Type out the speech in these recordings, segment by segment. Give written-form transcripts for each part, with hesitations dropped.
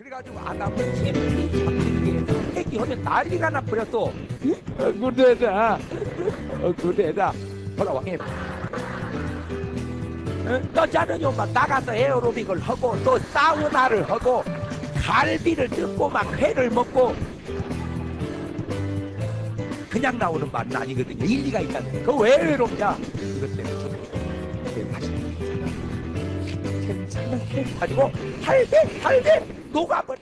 그래가지고 아담은 잼이 잡는 게 애기 하면 난리가 나버렸어. 그대다, 그대다. 돌아와. 너자는 요막 나가서 에어로빅을 하고 또 사우나를 하고 갈비를 뜯고 막 회를 먹고 그냥 나오는 말은 아니거든요. 일리가 있잖아요. 그거 왜 외롭냐? 이것 때문에 가지고 할배 녹아버려.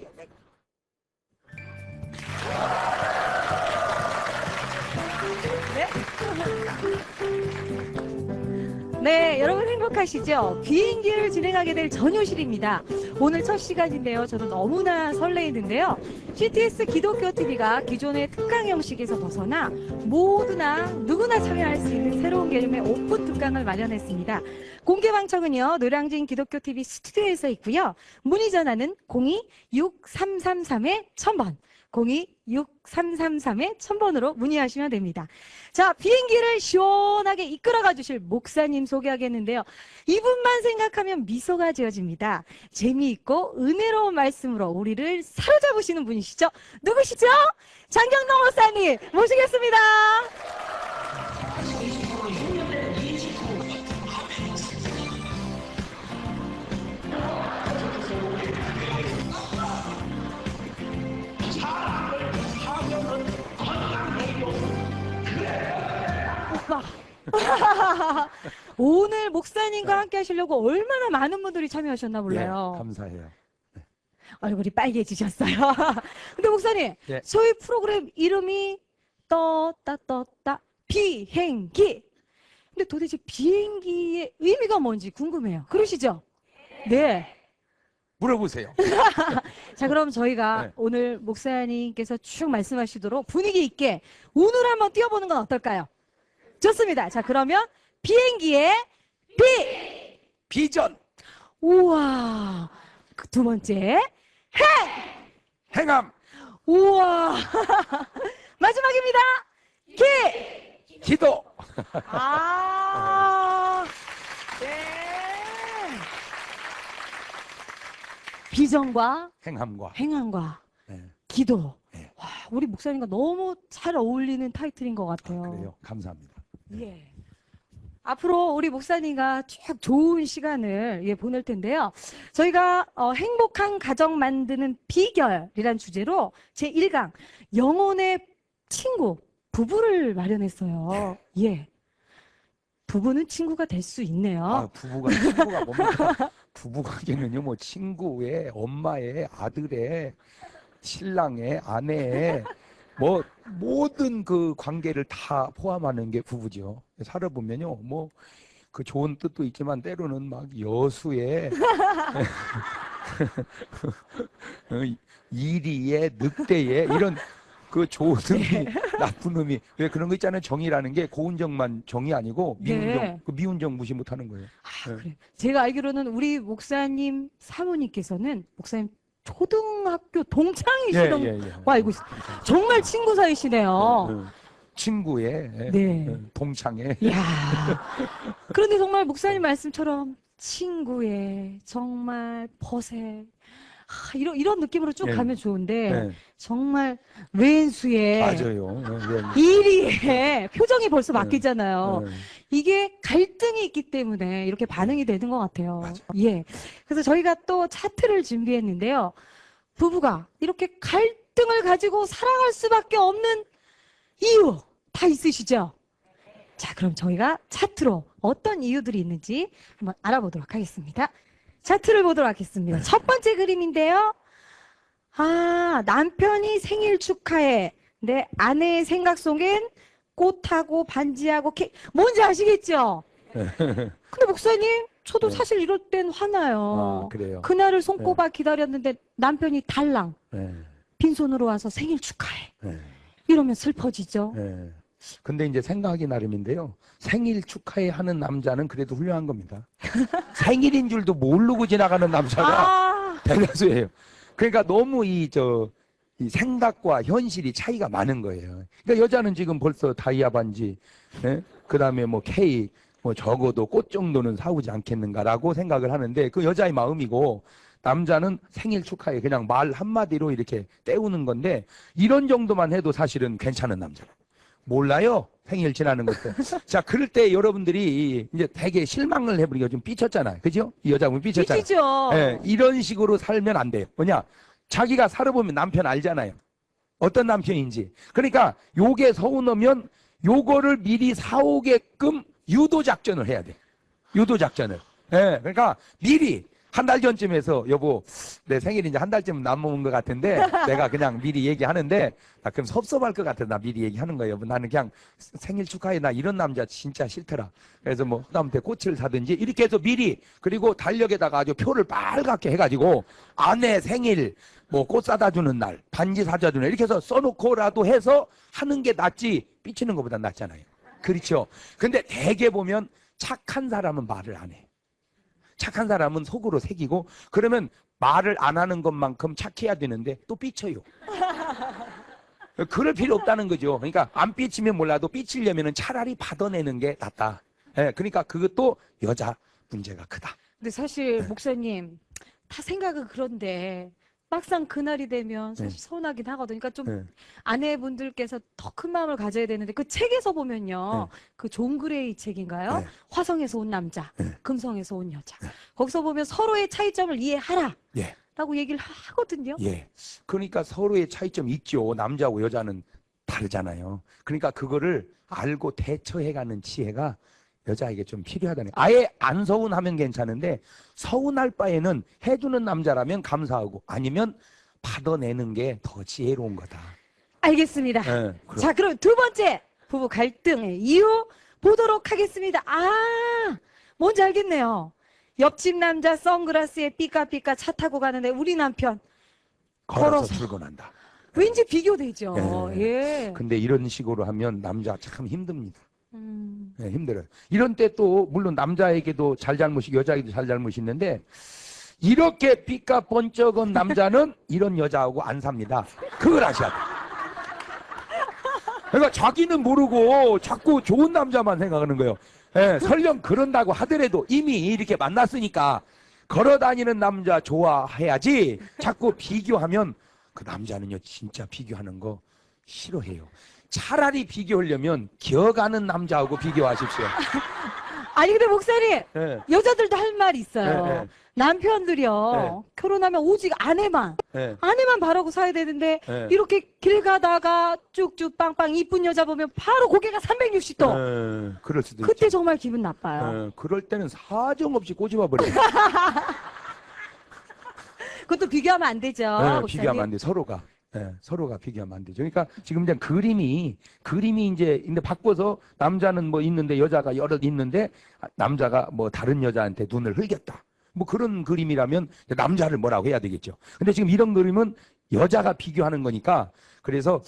네, 여러분 행복하시죠? 비행기를 진행하게 될 전효실입니다. 오늘 첫 시간인데요. 저도 너무나 설레이는데요. CTS 기독교 TV가 기존의 특강 형식에서 벗어나 누구나 참여할 수 있는 새로운 개념의 오픈 특강을 마련했습니다. 공개 방청은요, 노량진 기독교 TV 스튜디오에서 있고요. 문의 전화는 02-6333-1000번. 02-6333-1000번으로 문의하시면 됩니다. 자, 비행기를 시원하게 이끌어가 주실 목사님 소개하겠는데요. 이분만 생각하면 미소가 지어집니다. 재미있고 은혜로운 말씀으로 우리를 사로잡으시는 분이시죠? 누구시죠? 장경동 목사님 모시겠습니다. 오늘 목사님과 함께 하시려고 얼마나 많은 분들이 참여하셨나 몰라요. 예, 감사해요. 얼굴이 빨개지셨어요. 근데 목사님, 예. 저희 프로그램 이름이 떴다 비행기. 근데 도대체 비행기의 의미가 뭔지 궁금해요. 그러시죠? 네. 물어보세요. 자, 그럼 저희가 네. 오늘 목사님께서 쭉 말씀하시도록 분위기 있게 운을 한번 띄워보는 건 어떨까요? 좋습니다. 자, 그러면 비행기의 비전, 우와. 그 두 번째. 행함, 우와. 마지막입니다. 기도. 아. 네. 비전과 행함과 행함과 네. 기도. 네. 와, 우리 목사님과 너무 잘 어울리는 타이틀인 것 같아요. 그래요. 감사합니다. 예. 앞으로 우리 목사님과 쭉 좋은 시간을 보낼 텐데요. 저희가 행복한 가정 만드는 비결이란 주제로 제1강 영혼의 친구, 부부를 마련했어요. 예. 부부는 친구가 될 수 있네요. 친구가 뭡니까? 부부관계는요, 뭐 친구의, 엄마의, 아들의, 신랑의, 아내의 뭐 모든 그 관계를 다 포함하는 게 부부죠. 살아보면요, 뭐 그 좋은 뜻도 있지만 때로는 막 여수의 이리의 늑대의 이런 그 좋은 의미, 나쁜 의미. 왜 그런 거 있잖아요. 정의라는 게 고운정만 정이 아니고 미운정, 네. 그 미운정 무시 못하는 거예요. 아, 그래. 제가 알기로는 우리 목사님 사모님께서는 목사님 초등학교 동창이시던 거 알고 있어요. 정말 친구 사이시네요. 친구의 네. 동창의 이야. 그런데 정말 목사님 말씀처럼 친구의 정말 벗의 이런 느낌으로 쭉 네. 가면 좋은데 네. 정말 왼수의 맞아요. 이리의 표정이 벌써 바뀌잖아요. 네. 이게 갈등이 있기 때문에 이렇게 반응이 되는 것 같아요. 맞아. 예. 그래서 저희가 또 차트를 준비했는데요. 부부가 이렇게 갈등을 가지고 사랑할 수밖에 없는 이유 다 있으시죠? 자, 그럼 저희가 차트로 어떤 이유들이 있는지 한번 알아보도록 하겠습니다. 차트를 보도록 하겠습니다. 첫 번째 그림인데요. 아, 남편이 생일 축하해. 근데 아내의 생각 속엔 꽃하고 반지하고 뭔지 아시겠죠? 근데 목사님, 저도 네. 사실 이럴 땐 화나요. 아, 그래요. 그날을 손꼽아 기다렸는데 남편이 달랑 네. 빈손으로 와서 생일 축하해. 네. 이러면 슬퍼지죠. 네. 근데 이제 생각이 나름인데요. 생일 축하해 하는 남자는 그래도 훌륭한 겁니다. 생일인 줄도 모르고 지나가는 남자가 아, 대다수예요. 그러니까 너무 이 생각과 현실이 차이가 많은 거예요. 그러니까 여자는 지금 벌써 다이아 반지, 그 다음에 뭐 케이크, 뭐 적어도 꽃 정도는 사오지 않겠는가라고 생각을 하는데 그 여자의 마음이고 남자는 생일 축하해. 그냥 말 한마디로 이렇게 때우는 건데, 이런 정도만 해도 사실은 괜찮은 남자. 몰라요? 생일 지나는 것도. 자, 그럴 때 여러분들이 이제 되게 실망을 해버리고 좀 삐쳤잖아요. 그죠? 이 여자분 삐쳤잖아요. 삐지죠. 예, 이런 식으로 살면 안 돼요. 뭐냐? 자기가 살아보면 남편 알잖아요. 어떤 남편인지. 그러니까 요게 서운하면 요거를 미리 사오게끔 유도작전을 해야 돼. 유도작전을. 예, 그러니까 미리 한 달 전쯤에서 여보 내 생일이 이제 한 달쯤 남은 것 같은데 내가 그냥 미리 얘기하는데 나 그럼 섭섭할 것 같아. 나 미리 얘기하는 거예요. 여보 나는 그냥 생일 축하해. 나 이런 남자 진짜 싫더라. 그래서 뭐 그다음부터 꽃을 사든지 이렇게 해서 미리 그리고 달력에다가 아주 표를 빨갛게 해가지고 아내 생일 뭐 꽃 사다 주는 날 반지 사다 주는 날 이렇게 해서 써놓고라도 해서 하는 게 낫지 삐치는 것보다 낫잖아요. 그렇죠. 근데 대개 보면 착한 사람은 말을 안 해. 착한 사람은 속으로 새기고 그러면 말을 안 하는 것만큼 착해야 되는데 또 삐쳐요. 그럴 필요 없다는 거죠. 그러니까 안 삐치면 몰라도 삐치려면 차라리 받아내는 게 낫다. 예, 그러니까 그것도 여자 문제가 크다. 근데 사실 목사님 다 생각은 그런데 막상 그날이 되면 사실 서운하긴 하거든요. 그러니까 좀 예. 아내분들께서 더 큰 마음을 가져야 되는데 그 책에서 보면요. 그 존 그레이 책인가요? 네. 화성에서 온 남자, 네. 금성에서 온 여자. 네. 거기서 보면 서로의 차이점을 이해하라. 예. 라고 얘기를 하거든요. 예. 그러니까 서로의 차이점이 있죠. 남자하고 여자는 다르잖아요. 그러니까 그거를 알고 대처해가는 지혜가 여자에게 좀 필요하다는. 아예 안 서운하면 괜찮은데 서운할 바에는 해주는 남자라면 감사하고 아니면 받아내는 게 더 지혜로운 거다. 알겠습니다. 예, 자, 그럼 두 번째 부부 갈등의 이유 보도록 하겠습니다. 아, 뭔지 알겠네요. 옆집 남자 선글라스에 삐까삐까 차 타고 가는데 우리 남편 걸어서 걸어서. 출근한다. 왠지 비교되죠. 예. 예. 근데 이런 식으로 하면 남자 참 힘듭니다. 음, 네, 힘들어요. 이런 때 또 물론 남자에게도 잘잘못이 여자에게도 잘잘못이 있는데 이렇게 삐까번쩍은 남자는 이런 여자하고 안 삽니다. 그걸 아셔야 돼요. 그러니까 자기는 모르고 자꾸 좋은 남자만 생각하는 거예요. 예, 설령 그런다고 하더라도 이미 이렇게 만났으니까 걸어다니는 남자 좋아해야지 자꾸 비교하면 그 남자는요 진짜 비교하는 거 싫어해요. 차라리 비교하려면 기어가는 남자하고 비교하십시오. 아니 근데 목사님 예, 여자들도 할 말이 있어요. 예, 예. 남편들이요 결혼하면 오직 아내만 예, 바라고 사야 되는데 예. 이렇게 길 가다가 쭉쭉 빵빵 이쁜 여자 보면 바로 고개가 360도. 예, 그럴 수도 그때 있죠. 정말 기분 나빠요. 예, 그럴 때는 사정없이 꼬집어 버려요. 그것도 비교하면 안 되죠. 예, 목사님. 비교하면 안 돼. 서로가. 예, 서로가 비교하면 안 되죠. 그러니까 지금 이제 그림이 이제 근데 바꿔서 남자는 뭐 있는데 여자가 여럿 있는데 남자가 뭐 다른 여자한테 눈을 흘겼다. 뭐 그런 그림이라면 남자를 뭐라고 해야 되겠죠. 근데 지금 이런 그림은 여자가 비교하는 거니까 그래서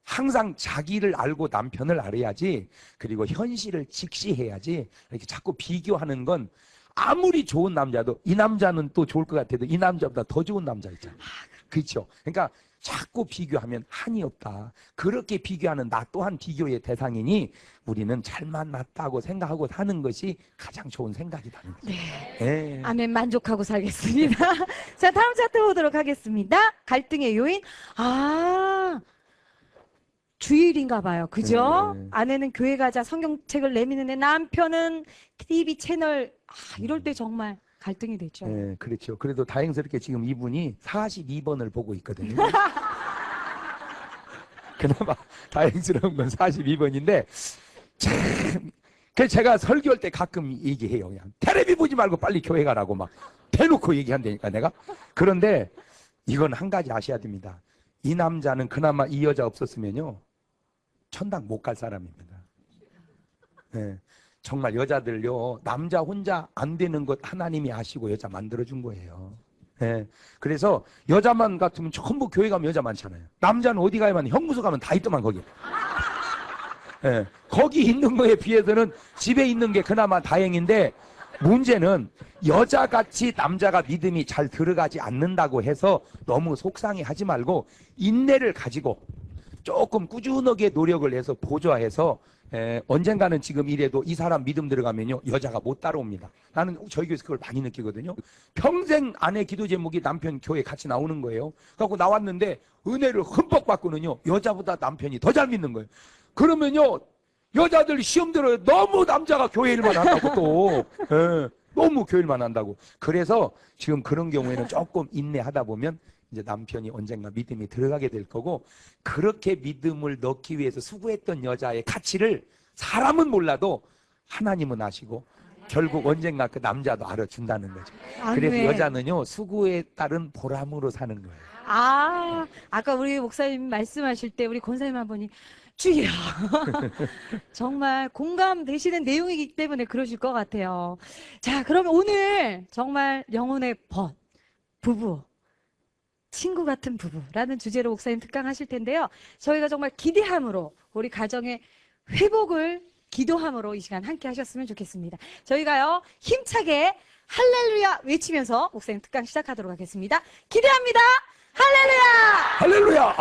항상 자기를 알고 남편을 알아야지 그리고 현실을 직시해야지 이렇게 자꾸 비교하는 건 아무리 좋은 남자도 이 남자는 또 좋을 것 같아도 이 남자보다 더 좋은 남자 있잖아. 그렇죠. 그러니까 자꾸 비교하면 한이 없다. 그렇게 비교하는 나 또한 비교의 대상이니 우리는 잘 만났다고 생각하고 사는 것이 가장 좋은 생각이라는 거죠. 네. 아멘 만족하고 살겠습니다. 자 다음 차트 보도록 하겠습니다. 갈등의 요인. 아 주일인가 봐요. 그죠? 네. 아내는 교회 가자 성경책을 내미는데 남편은 TV 채널 이럴 때 정말 갈등이 되죠. 네, 그렇죠. 그래도 다행스럽게 지금 이분이 42번을 보고 있거든요. 그나마 다행스러운 건 42번인데 참 그래서 제가 설교할 때 가끔 얘기해요. 그냥 텔레비 보지 말고 빨리 교회 가라고 막 대놓고 얘기한다니까 내가. 그런데 이건 한 가지 아셔야 됩니다. 이 남자는 그나마 이 여자 없었으면요 천당 못 갈 사람입니다. 네, 정말 여자들요 남자 혼자 안 되는 것 하나님이 아시고 여자 만들어준 거예요. 네, 그래서 여자만 같으면 전부 교회 가면 여자 많잖아요. 남자는 어디 가야만 형무소 가면 다 있더만 거기. 네, 거기 있는 거에 비해서는 집에 있는 게 그나마 다행인데 문제는 여자같이 남자가 믿음이 잘 들어가지 않는다고 해서 너무 속상해하지 말고 인내를 가지고 조금 꾸준하게 노력을 해서 보좌해서 언젠가는 지금 이래도 이 사람 믿음 들어가면요 여자가 못 따라옵니다. 나는 저희 교회에서 그걸 많이 느끼거든요. 평생 아내 기도 제목이 남편 교회 같이 나오는 거예요. 그래갖고 나왔는데 은혜를 흠뻑 받고는요 여자보다 남편이 더 잘 믿는 거예요. 그러면요 여자들 시험 들어요. 너무 남자가 교회 일만 한다고 또 너무 교회 일만 한다고. 그래서 지금 그런 경우에는 조금 인내하다 보면 이제 남편이 언젠가 믿음이 들어가게 될 거고, 그렇게 믿음을 넣기 위해서 수고했던 여자의 가치를 사람은 몰라도 하나님은 아시고 결국 언젠가 그 남자도 알아준다는 거죠. 그래서 아멘. 여자는요 수고에 따른 보람으로 사는 거예요. 아까 우리 목사님 말씀하실 때 우리 권사님 한 분이 주희야. 정말 공감되시는 내용이기 때문에 그러실 것 같아요. 자, 그러면 오늘 정말 영혼의 벗, 부부, 친구 같은 부부라는 주제로 목사님 특강하실 텐데요. 저희가 정말 기대함으로 우리 가정의 회복을 기도함으로 이 시간 함께 하셨으면 좋겠습니다. 저희가요 힘차게 할렐루야 외치면서 목사님 특강 시작하도록 하겠습니다. 기대합니다. 할렐루야! 할렐루야!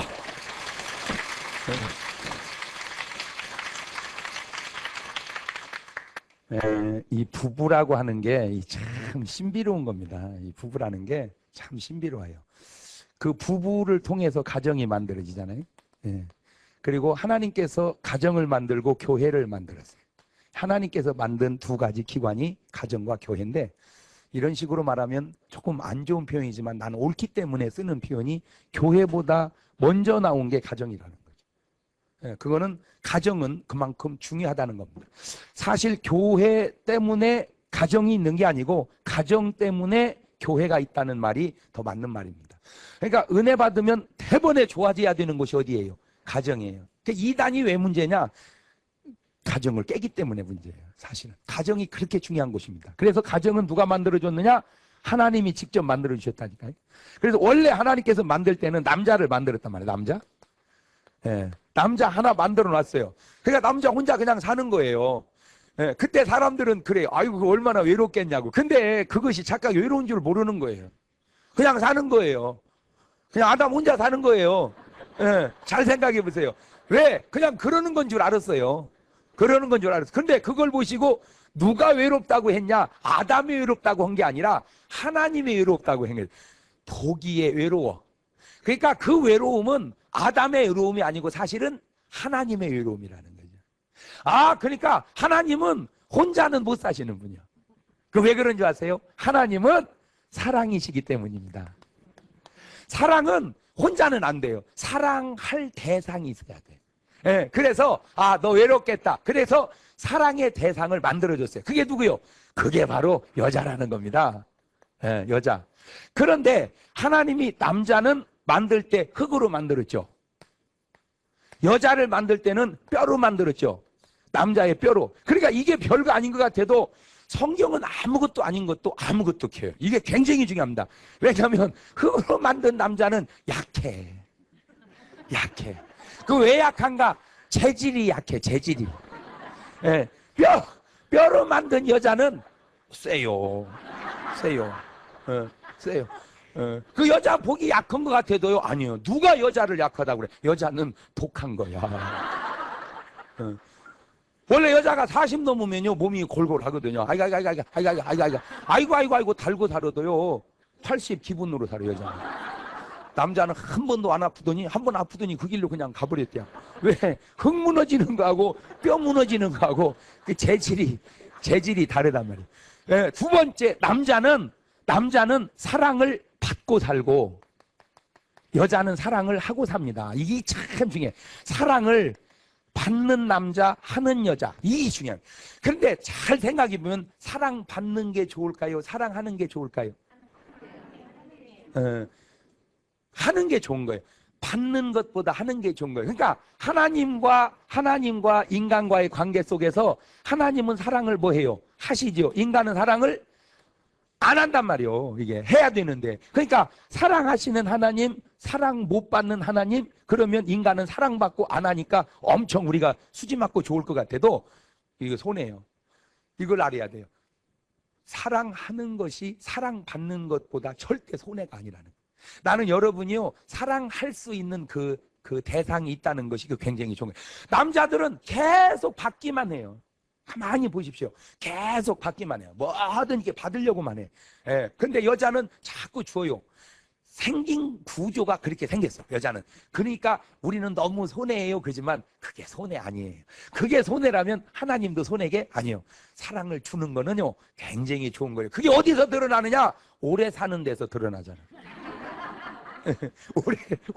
이 부부라고 하는 게 참 신비로운 겁니다. 이 부부라는 게 참 신비로워요. 그 부부를 통해서 가정이 만들어지잖아요. 그리고 하나님께서 가정을 만들고 교회를 만들었어요. 하나님께서 만든 두 가지 기관이 가정과 교회인데, 이런 식으로 말하면 조금 안 좋은 표현이지만 나는 옳기 때문에 쓰는 표현이 교회보다 먼저 나온 게 가정이라는 거죠. 그거는 가정은 그만큼 중요하다는 겁니다. 사실 교회 때문에 가정이 있는 게 아니고 가정 때문에 교회가 있다는 말이 더 맞는 말입니다. 그러니까 은혜 받으면 대번에 좋아져야 되는 곳이 어디예요? 가정이에요. 그러니까 이단이 왜 문제냐? 가정을 깨기 때문에 문제예요. 사실은 가정이 그렇게 중요한 곳입니다. 그래서 가정은 누가 만들어줬느냐? 하나님이 직접 만들어주셨다니까요. 그래서 원래 하나님께서 만들 때는 남자를 만들었단 말이에요. 남자. 남자 하나 만들어 놨어요. 그러니까 남자 혼자 그냥 사는 거예요. 그때 사람들은 그래요. 아이고 얼마나 외롭겠냐고. 근데 그것이 착각 외로운 줄 모르는 거예요. 그냥 사는 거예요. 그냥 아담 혼자 사는 거예요. 잘 생각해 보세요. 왜? 그냥 그러는 건 줄 알았어요. 그러는 건 줄 알았어요. 근데 그걸 보시고 누가 외롭다고 했냐? 아담이 외롭다고 한 게 아니라 하나님이 외롭다고 한 거예요. 보기에 외로워. 그러니까 그 외로움은 아담의 외로움이 아니고 사실은 하나님의 외로움이라는 거죠. 그러니까 하나님은 혼자는 못 사시는 분이요. 그 왜 그런 줄 아세요? 하나님은 사랑이시기 때문입니다. 사랑은 혼자는 안 돼요. 사랑할 대상이 있어야 돼. 그래서 너 외롭겠다. 그래서 사랑의 대상을 만들어줬어요. 그게 누구요? 그게 바로 여자라는 겁니다. 여자. 그런데 하나님이 남자는 만들 때 흙으로 만들었죠. 여자를 만들 때는 뼈로 만들었죠. 남자의 뼈로. 그러니까 이게 별거 아닌 것 같아도 성경은 아무것도 아닌 것도 아무것도 켜요. 이게 굉장히 중요합니다. 왜냐하면 흙으로 만든 남자는 약해. 그 왜 약한가? 재질이 약해. 재질이. 뼈로 만든 여자는 세요. 그 여자 보기 약한 것 같아도요. 아니요. 누가 여자를 약하다고 그래? 여자는 독한 거야. 원래 여자가 40 넘으면요 몸이 골골하거든요. 아이고 달고 살아도요 80 기분으로 살아 여자는. 남자는 한 번도 안 아프더니 한 번 아프더니 그 길로 그냥 가버렸대요. 왜? 흙 무너지는 거하고 뼈 무너지는 거하고 그 재질이 다르단 말이에요. 두 번째, 남자는 사랑을 받고 살고 여자는 사랑을 하고 삽니다. 이게 참 중요해요. 사랑을 받는 남자, 하는 여자, 이게 중요해요. 그런데 잘 생각해보면 사랑받는 게 좋을까요? 사랑하는 게 좋을까요? 하는 게 좋은 거예요. 받는 것보다 하는 게 좋은 거예요. 그러니까 하나님과 인간과의 관계 속에서 하나님은 사랑을 뭐 해요? 하시죠. 인간은 사랑을 안 한단 말이에요. 이게 해야 되는데. 그러니까 사랑하시는 하나님, 사랑 못 받는 하나님, 그러면 인간은 사랑받고 안 하니까 엄청 우리가 수지 맞고 좋을 것 같아도 이거 손해예요. 이걸 알아야 돼요. 사랑하는 것이 사랑받는 것보다 절대 손해가 아니라는 거예요. 나는 여러분이요 사랑할 수 있는 그 그 대상이 있다는 것이 그 굉장히 좋은 거예요. 남자들은 계속 받기만 해요. 가만히 보십시오. 계속 받기만 해요. 뭐 하든 이렇게 받으려고만 해. 예. 근데 여자는 자꾸 줘요. 생긴 구조가 그렇게 생겼어, 여자는. 그러니까 우리는 너무 손해예요. 그러지만 그게 손해 아니에요. 그게 손해라면 하나님도 손해게 아니에요. 사랑을 주는 거는요, 굉장히 좋은 거예요. 그게 어디서 드러나느냐? 오래 사는 데서 드러나잖아.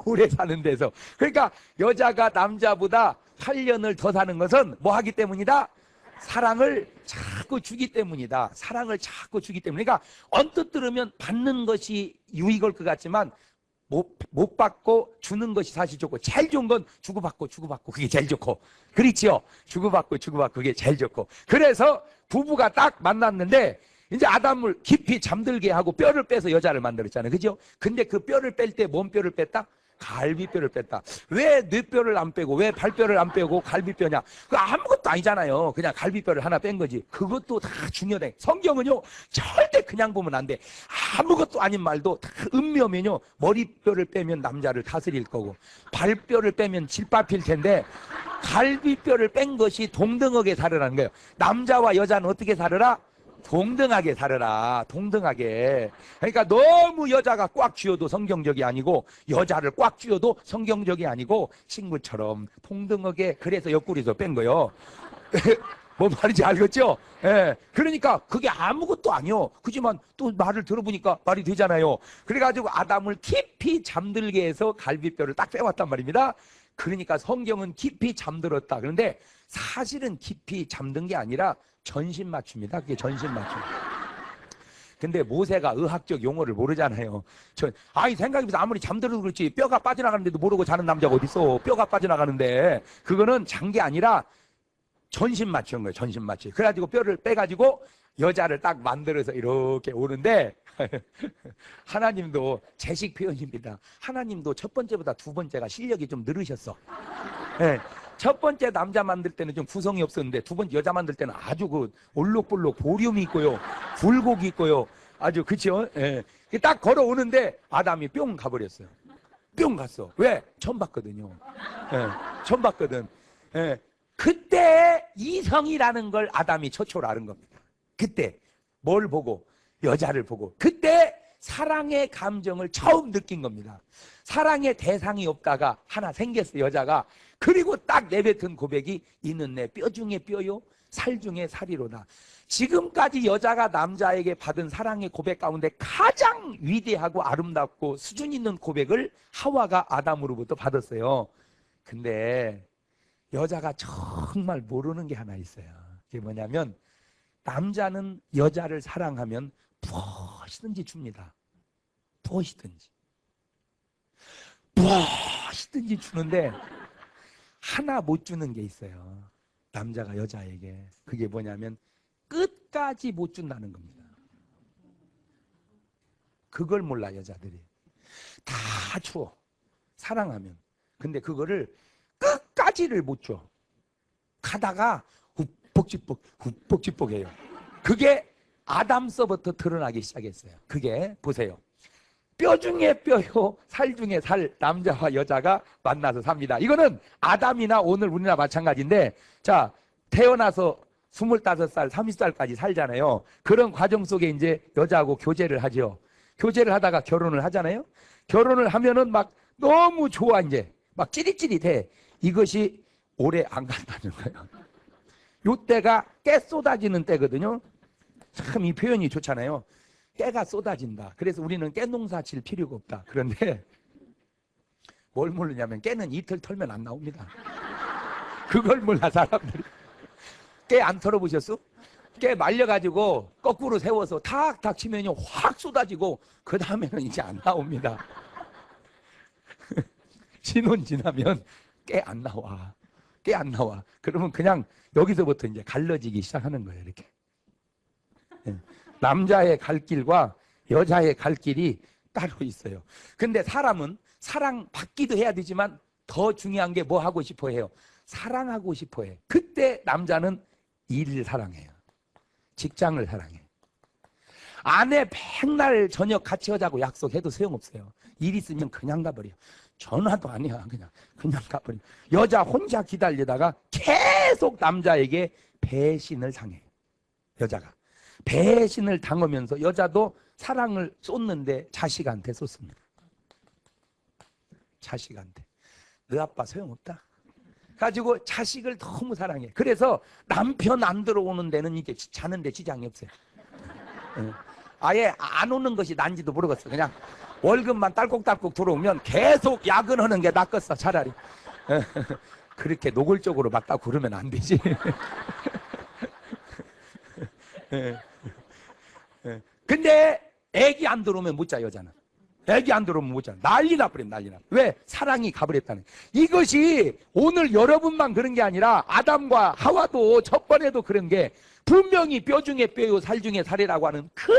오래 사는 데서. 그러니까 여자가 남자보다 8년을 더 사는 것은 뭐 하기 때문이다? 사랑을 자꾸 주기 때문이다. 사랑을 자꾸 주기 때문에. 그러니까 언뜻 들으면 받는 것이 유익할 것 같지만 못 받고 주는 것이 사실 좋고, 제일 좋은 건 주고받고 그게 제일 좋고, 그렇지요? 주고받고 그게 제일 좋고. 그래서 부부가 딱 만났는데 이제 아담을 깊이 잠들게 하고 뼈를 빼서 여자를 만들었잖아요. 그죠? 근데 그 뼈를 뺄 때 뭔 뼈를 뺐다? 갈비뼈를 뺐다. 왜 뇌뼈를 안 빼고 왜 발뼈를 안 빼고 갈비뼈냐? 그 아무것도 아니잖아요. 그냥 갈비뼈를 하나 뺀 거지. 그것도 다 중요해. 성경은요, 절대 그냥 보면 안 돼. 아무것도 아닌 말도 다 음미하면요, 머리뼈를 빼면 남자를 다스릴 거고, 발뼈를 빼면 질밥일 텐데, 갈비뼈를 뺀 것이 동등하게 살으라는 거예요. 남자와 여자는 어떻게 살으라? 동등하게 살아라. 동등하게. 그러니까 너무 여자가 꽉 쥐어도 성경적이 아니고, 여자를 꽉 쥐어도 성경적이 아니고, 친구처럼 동등하게. 그래서 옆구리에서 뺀 거요. 뭐 말인지 알겠죠? 예. 그러니까 그게 아무것도 아니요. 그지만 또 말을 들어보니까 말이 되잖아요. 그래가지고 아담을 깊이 잠들게 해서 갈비뼈를 딱 빼왔단 말입니다. 그러니까 성경은 깊이 잠들었다. 그런데 사실은 깊이 잠든 게 아니라 전신 맞춤이다. 그게 전신 맞춤. 근데 모세가 의학적 용어를 모르잖아요. 아니 생각해보세요. 아무리 잠들어도 그렇지 뼈가 빠져나가는데도 모르고 자는 남자가 어딨어. 뼈가 빠져나가는데. 그거는 잔 게 아니라 전신 맞춘 거예요. 전신 맞춤. 그래가지고 뼈를 빼가지고 여자를 딱 만들어서 이렇게 오는데, 하나님도 제식 표현입니다. 하나님도 첫 번째보다 두 번째가 실력이 좀 늘으셨어. 네. 첫 번째 남자 만들 때는 좀 구성이 없었는데, 두 번째 여자 만들 때는 아주 그 올록볼록 보륨이 있고요, 굴곡이 있고요, 아주. 그쵸? 예. 딱 걸어오는데 아담이 뿅 가버렸어요. 뿅 갔어. 왜? 처음 봤거든요. 예. 처음 봤거든. 예. 그때 이성이라는 걸 아담이 처초로 아는 겁니다. 그때 뭘 보고? 여자를 보고. 그때 사랑의 감정을 처음 느낀 겁니다. 사랑의 대상이 없다가 하나 생겼어, 여자가. 그리고 딱 내뱉은 고백이 이는 내 뼈 중에 뼈요 살 중에 살이로다. 지금까지 여자가 남자에게 받은 사랑의 고백 가운데 가장 위대하고 아름답고 수준 있는 고백을 하와가 아담으로부터 받았어요. 근데 여자가 정말 모르는 게 하나 있어요. 그게 뭐냐면, 남자는 여자를 사랑하면 무엇이든지 줍니다. 무엇이든지 주는데 하나 못 주는 게 있어요. 남자가 여자에게. 그게 뭐냐면 끝까지 못 준다는 겁니다. 그걸 몰라, 여자들이. 다 줘, 사랑하면. 근데 그거를 끝까지를 못 줘. 가다가 훅벅지벅 해요. 그게 아담서부터 드러나기 시작했어요. 그게 보세요. 뼈 중에 뼈요 살 중에 살, 남자와 여자가 만나서 삽니다. 이거는 아담이나 오늘 우리나 마찬가지인데, 자, 태어나서 25살, 30살까지 살잖아요. 그런 과정 속에 이제 여자하고 교제를 하죠. 교제를 하다가 결혼을 하잖아요. 결혼을 하면은 막 너무 좋아, 이제 막 찌릿찌릿해. 이것이 오래 안 간다는 거예요. 요때가 깨 쏟아지는 때거든요. 참 이 표현이 좋잖아요. 깨가 쏟아진다. 그래서 우리는 깨 농사 질 필요가 없다. 그런데 뭘 모르냐면, 깨는 이틀 털면 안 나옵니다. 그걸 몰라, 사람들이. 깨 안 털어보셨어? 깨 말려가지고 거꾸로 세워서 탁탁 치면요 확 쏟아지고 그 다음에는 이제 안 나옵니다. 신혼 지나면 깨 안 나와. 깨 안 나와. 그러면 그냥 여기서부터 이제 갈라지기 시작하는 거예요. 이렇게. 남자의 갈 길과 여자의 갈 길이 따로 있어요. 근데 사람은 사랑받기도 해야 되지만 더 중요한 게 뭐 하고 싶어 해요? 사랑하고 싶어 해. 그때 남자는 일을 사랑해요. 직장을 사랑해. 아내 맨날 저녁 같이 하자고 약속해도 소용없어요. 일 있으면 그냥 가버려. 전화도 아니야. 그냥 가버려. 여자 혼자 기다리다가 계속 남자에게 배신을 당해. 여자가 배신을 당하면서 여자도 사랑을 쏟는데 자식한테 쏟습니다. 자식한테. 너 아빠 소용없다. 가지고 자식을 너무 사랑해. 그래서 남편 안 들어오는 데는 이게 자는데 지장이 없어요. 아예 안 오는 것이 난지도 모르겠어. 그냥 월급만 딸꾹딸꾹 들어오면 계속 야근하는 게 낫겠어, 차라리. 그렇게 노골적으로 맞다고 그러면 안 되지. 근데 애기 안 들어오면 못 자, 여자는. 애기 안 들어오면 못 자. 난리 나버려, 난리 나. 왜? 사랑이 가버렸다는. 이것이 오늘 여러분만 그런 게 아니라 아담과 하와도 첫 번에도 그런 게 분명히 뼈 중에 뼈요 살 중에 살이라고 하는 그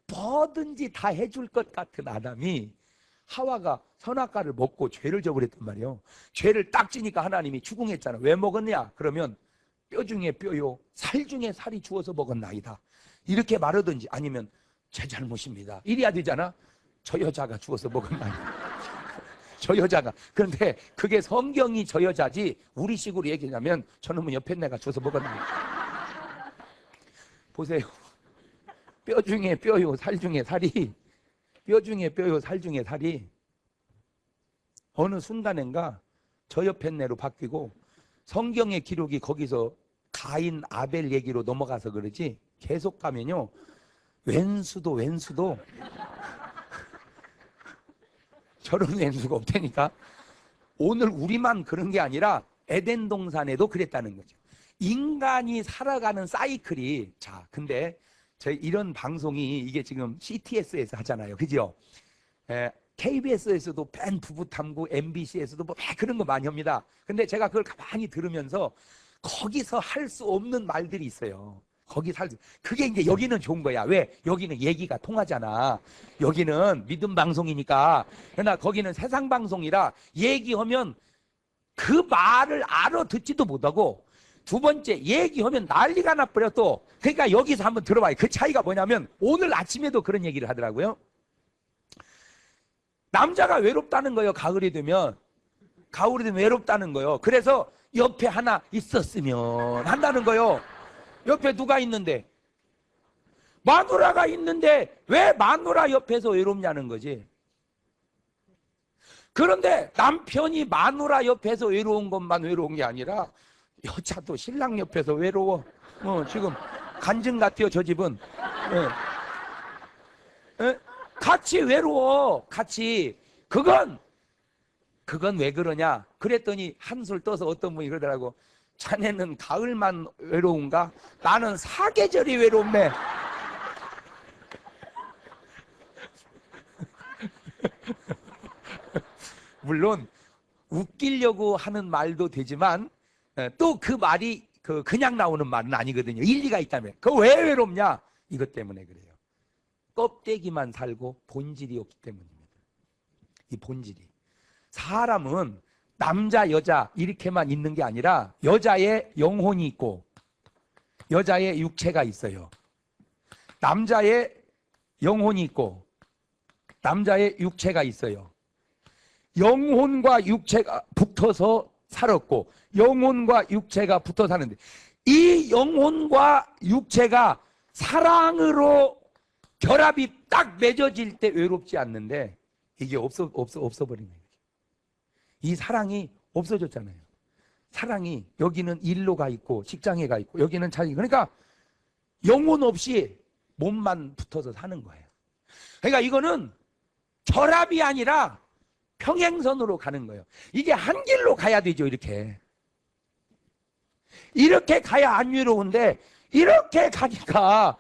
뭐든지 다 해줄 것 같은 아담이 하와가 선악과를 먹고 죄를 저버렸단 말이에요. 죄를 딱 지니까 하나님이 추궁했잖아. 왜 먹었냐? 그러면 뼈 중에 뼈요 살 중에 살이 주어서 먹었나이다. 이렇게 말하든지 아니면 제 잘못입니다. 이래야 되잖아. 저 여자가 주어서 먹었나이다. 저 여자가. 그런데 그게 성경이 저 여자지 우리식으로 얘기하면 저놈은 옆에 내가 주어서 먹었나이다. 보세요. 뼈 중에 뼈요 살 중에 살이 뼈 중에 뼈요 살 중에 살이 어느 순간인가 저 옆에 내로 바뀌고 성경의 기록이 거기서 가인 아벨 얘기로 넘어가서 그러지 계속 가면요 왼수도 저런 왼수가 없다니까. 오늘 우리만 그런 게 아니라 에덴 동산에도 그랬다는 거죠. 인간이 살아가는 사이클이. 자, 근데 저희 이런 방송이 이게 지금 CTS에서 하잖아요, 그죠? KBS에서도 팬 부부탐구, MBC에서도 뭐 그런 거 많이 합니다. 근데 제가 그걸 가만히 들으면서 거기서 할 수 없는 말들이 있어요. 그게 이제 여기는 좋은 거야. 왜? 여기는 얘기가 통하잖아. 여기는 믿음 방송이니까. 그러나 거기는 세상 방송이라 얘기하면 그 말을 알아듣지도 못하고 두 번째 얘기하면 난리가 나버려 또. 그러니까 여기서 한번 들어봐요. 그 차이가 뭐냐면 오늘 아침에도 그런 얘기를 하더라고요. 남자가 외롭다는 거예요. 가을이 되면 외롭다는 거예요. 그래서 옆에 하나 있었으면 한다는 거예요. 옆에 누가 있는데? 마누라가 있는데 왜 마누라 옆에서 외롭냐는 거지. 그런데 남편이 마누라 옆에서 외로운 것만 외로운 게 아니라 여자도 신랑 옆에서 외로워. 지금 간증 같아요, 저 집은. 같이 외로워, 같이. 그건 왜 그러냐? 그랬더니 한술 떠서 어떤 분이 그러더라고. 자네는 가을만 외로운가? 나는 사계절이 외롭네. 물론 웃기려고 하는 말도 되지만 또 그 말이 그냥 나오는 말은 아니거든요. 일리가 있다면. 그거 왜 외롭냐? 이것 때문에 그래요. 껍데기만 살고 본질이 없기 때문입니다. 이 본질이. 사람은 남자, 여자 이렇게만 있는 게 아니라 여자의 영혼이 있고 여자의 육체가 있어요. 남자의 영혼이 있고 남자의 육체가 있어요. 영혼과 육체가 붙어서 살았고 영혼과 육체가 붙어 사는데 이 영혼과 육체가 사랑으로 결합이 딱 맺어질 때 외롭지 않는데 이게 없어버리는 거예요. 이 사랑이 없어졌잖아요. 사랑이 여기는 일로 가 있고 직장에 가 있고 여기는 자기. 그러니까 영혼 없이 몸만 붙어서 사는 거예요. 그러니까 이거는 결합이 아니라 평행선으로 가는 거예요. 이게 한 길로 가야 되죠. 이렇게 가야 안 외로운데 이렇게 가니까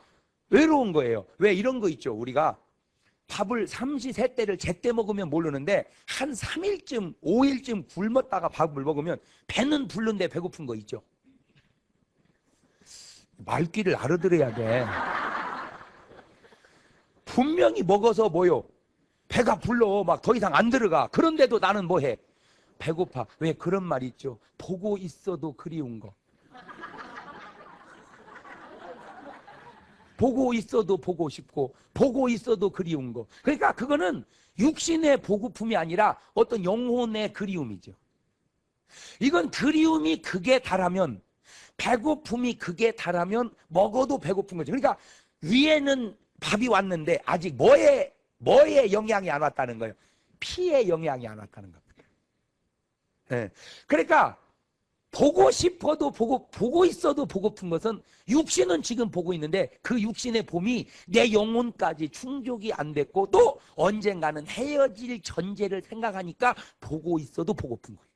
외로운 거예요. 왜? 이런 거 있죠. 우리가 밥을 삼시세끼를 제때 먹으면 모르는데 한 3일쯤 5일쯤 굶었다가 밥을 먹으면 배는 부른데 배고픈 거 있죠. 말귀를 알아들어야 돼. 분명히 먹어서 뭐요? 배가 불러. 막 더 이상 안 들어가. 그런데도 나는 뭐 해? 배고파. 왜? 그런 말 있죠. 보고 있어도 그리운 거. 보고 있어도 보고 싶고 보고 있어도 그리운 거. 그러니까 그거는 육신의 보고품이 아니라 어떤 영혼의 그리움이죠. 이건 그리움이 극에 달하면, 배고픔이 극에 달하면 먹어도 배고픈 거죠. 그러니까 위에는 밥이 왔는데 아직 뭐에 영향이 안 왔다는 거예요. 피에 영향이 안 왔다는 겁니다. 네. 그러니까 보고 싶어도 보고 있어도 보고픈 것은, 육신은 지금 보고 있는데 그 육신의 봄이 내 영혼까지 충족이 안 됐고 또 언젠가는 헤어질 전제를 생각하니까 보고 있어도 보고픈 거예요.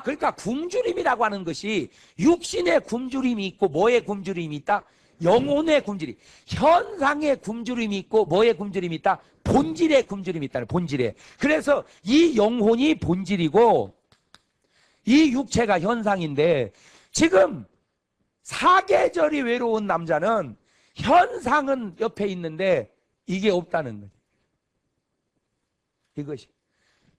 그러니까 굶주림이라고 하는 것이 육신의 굶주림이 있고 뭐의 굶주림이 있다? 영혼의 굶주림. 현상의 굶주림이 있고 뭐의 굶주림이 있다? 본질의 굶주림이 있다는, 본질에. 그래서 이 영혼이 본질이고 이 육체가 현상인데, 지금 사계절이 외로운 남자는 현상은 옆에 있는데 이게 없다는 거죠. 이것이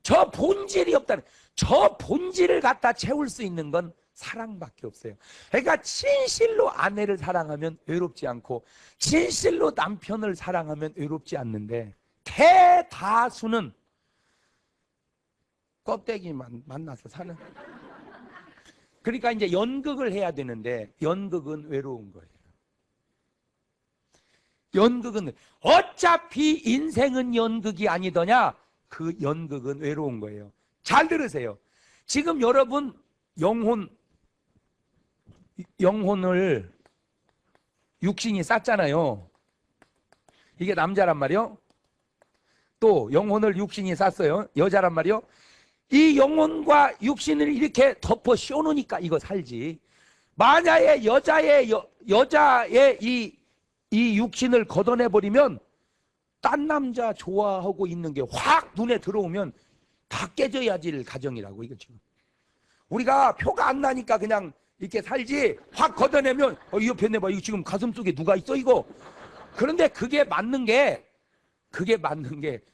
저 본질이 없다는, 저 본질을 갖다 채울 수 있는 건 사랑밖에 없어요. 그러니까 진실로 아내를 사랑하면 외롭지 않고 진실로 남편을 사랑하면 외롭지 않는데, 대다수는 껍데기만 만나서 사는. 그러니까 이제 연극을 해야 되는데 연극은 외로운 거예요. 연극은 어차피 인생은 연극이 아니더냐, 그 연극은 외로운 거예요. 잘 들으세요. 지금 여러분 영혼을 육신이 쌌잖아요. 이게 남자란 말이요. 또 영혼을 육신이 쌌어요. 여자란 말이요. 이 영혼과 육신을 이렇게 덮어 씌워놓으니까 이거 살지. 만약에 여자의 이 육신을 걷어내버리면 딴 남자 좋아하고 있는 게 확 눈에 들어오면 다 깨져야질 가정이라고. 이거 지금 우리가 표가 안 나니까 그냥 이렇게 살지, 확 걷어내면 이 옆에 내봐, 이거 지금 가슴 속에 누가 있어 이거. 그런데 그게 맞는 게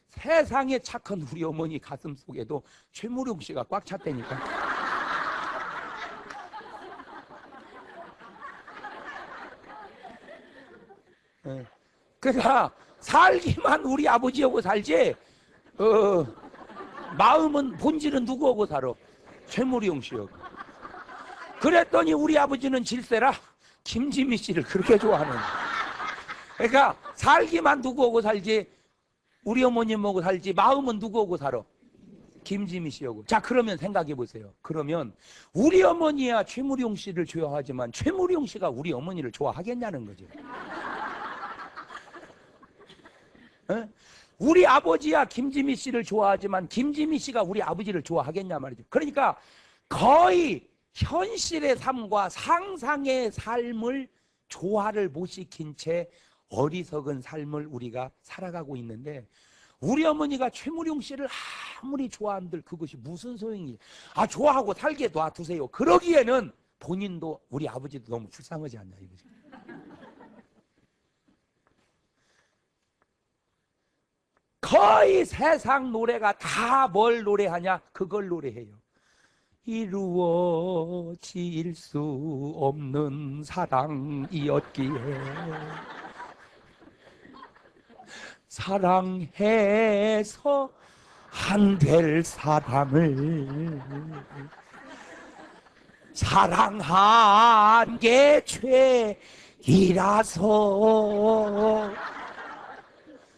세상에 착한 우리 어머니 가슴 속에도 최무룡 씨가 꽉 찼다니까. 그러니까 살기만 우리 아버지하고 살지, 마음은, 본질은 누구하고 살아? 최무룡 씨하고. 그랬더니 우리 아버지는 질세라 김지미 씨를 그렇게 좋아하는. 그러니까 살기만 누구하고 살지, 우리 어머님하고 살지, 마음은 누구하고 살아? 김지미 씨하고. 자, 그러면 생각해 보세요. 그러면 우리 어머니야 최무룡 씨를 좋아하지만 최무룡 씨가 우리 어머니를 좋아하겠냐는 거죠. 에? 우리 아버지야 김지미 씨를 좋아하지만 김지미 씨가 우리 아버지를 좋아하겠냐 말이죠. 그러니까 거의 현실의 삶과 상상의 삶을 조화를 못 시킨 채 어리석은 삶을 우리가 살아가고 있는데, 우리 어머니가 최무룡 씨를 아무리 좋아한들 그것이 무슨 소용이? 좋아하고 살게 놔두세요. 그러기에는 본인도 우리 아버지도 너무 불쌍하지 않냐 이거지. 거의 세상 노래가 다 뭘 노래하냐? 그걸 노래해요. 이루어질 수 없는 사랑이었기에 사랑해서 안 될 사랑을 사랑한 게 죄이라서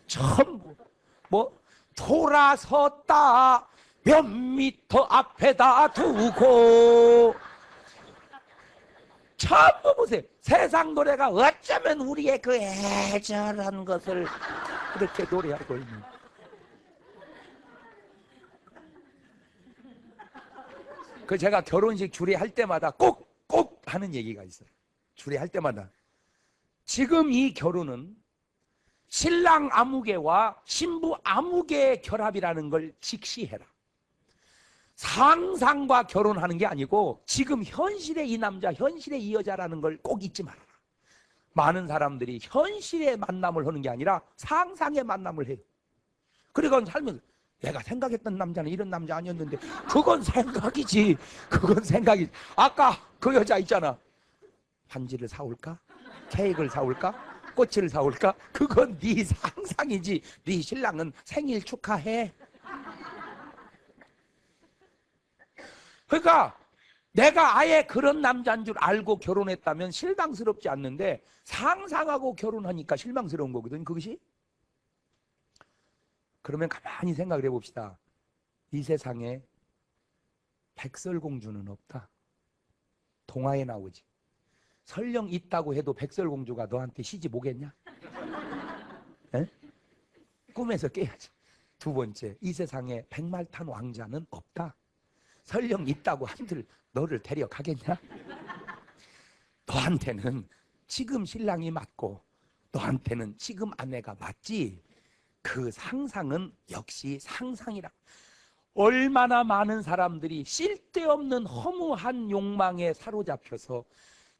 전부 돌아섰다 몇 미터 앞에다 두고. 전부 보세요. 세상 노래가 어쩌면 우리의 그 애절한 것을 그렇게 노래하고 있는. 그 제가 결혼식 주례할 때마다 꼭 하는 얘기가 있어요. 주례할 때마다 지금 이 결혼은 신랑 아무개와 신부 아무개의 결합이라는 걸 직시해라. 상상과 결혼하는 게 아니고 지금 현실의 이 남자, 현실의 이 여자라는 걸 꼭 잊지 말아라. 많은 사람들이 현실의 만남을 하는 게 아니라 상상의 만남을 해요. 그러니까 살면서 내가 생각했던 남자는 이런 남자 아니었는데, 그건 생각이지. 그건 생각이지. 아까 그 여자 있잖아. 반지를 사올까? 케이크를 사올까? 꽃을 사올까? 그건 네 상상이지. 네 신랑은 생일 축하해. 그러니까 내가 아예 그런 남자인 줄 알고 결혼했다면 실망스럽지 않는데 상상하고 결혼하니까 실망스러운 거거든, 그것이. 그러면 가만히 생각을 해봅시다. 이 세상에 백설공주는 없다. 동화에 나오지. 설령 있다고 해도 백설공주가 너한테 시집 오겠냐? 에? 꿈에서 깨야지. 두 번째, 이 세상에 백말탄 왕자는 없다. 설령 있다고 한들 너를 데려가겠냐? 너한테는 지금 신랑이 맞고 너한테는 지금 아내가 맞지. 그 상상은 역시 상상이라. 얼마나 많은 사람들이 쓸데없는 허무한 욕망에 사로잡혀서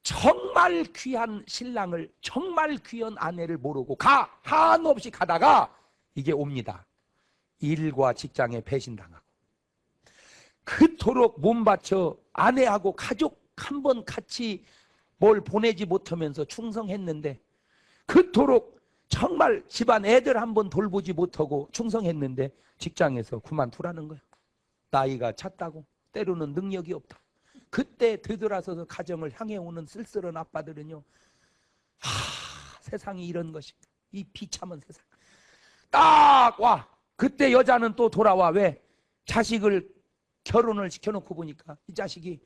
정말 귀한 신랑을, 정말 귀한 아내를 모르고 한없이 가다가 이게 옵니다. 일과 직장에 배신당하고 그토록 몸바쳐 아내하고 가족 한 번 같이 뭘 보내지 못하면서 충성했는데, 그토록 정말 집안 애들 한 번 돌보지 못하고 충성했는데 직장에서 그만두라는 거야. 나이가 찼다고, 때로는 능력이 없다. 그때 되돌아서서 가정을 향해 오는 쓸쓸한 아빠들은요, 세상이 이런 것입니다. 이 비참한 세상. 딱 와. 그때 여자는 또 돌아와. 왜? 자식을 결혼을 시켜놓고 보니까 이 자식이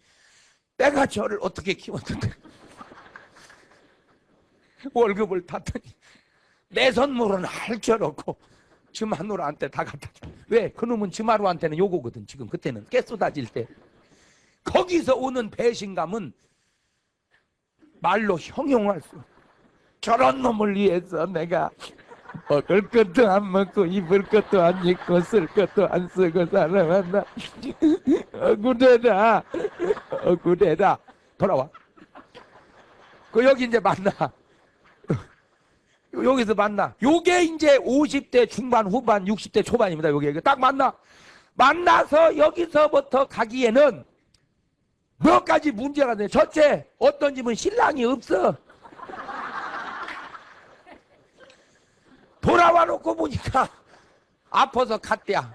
내가 저를 어떻게 키웠는데 월급을 탔더니 내 선물은 할 줄 없고 즈마누라한테 다 갖다 줘. 왜? 그놈은 즈마누한테는 요거거든. 지금 그때는 깨 쏟아질 때. 거기서 오는 배신감은 말로 형용할 수. 저런 놈을 위해서 내가 먹을 것도 안 먹고 입을 것도 안 입고 쓸 것도 안 쓰고 살아왔나. 억울해라. 억울해라. 돌아와. 그 여기 이제 만나. 여기서 만나. 요게 이제 50대 중반 후반 60대 초반입니다. 요게 딱 만나서 여기서부터 가기에는 몇 가지 문제가 돼. 첫째, 어떤 집은 신랑이 없어. 돌아와 놓고 보니까 아파서 갔대야.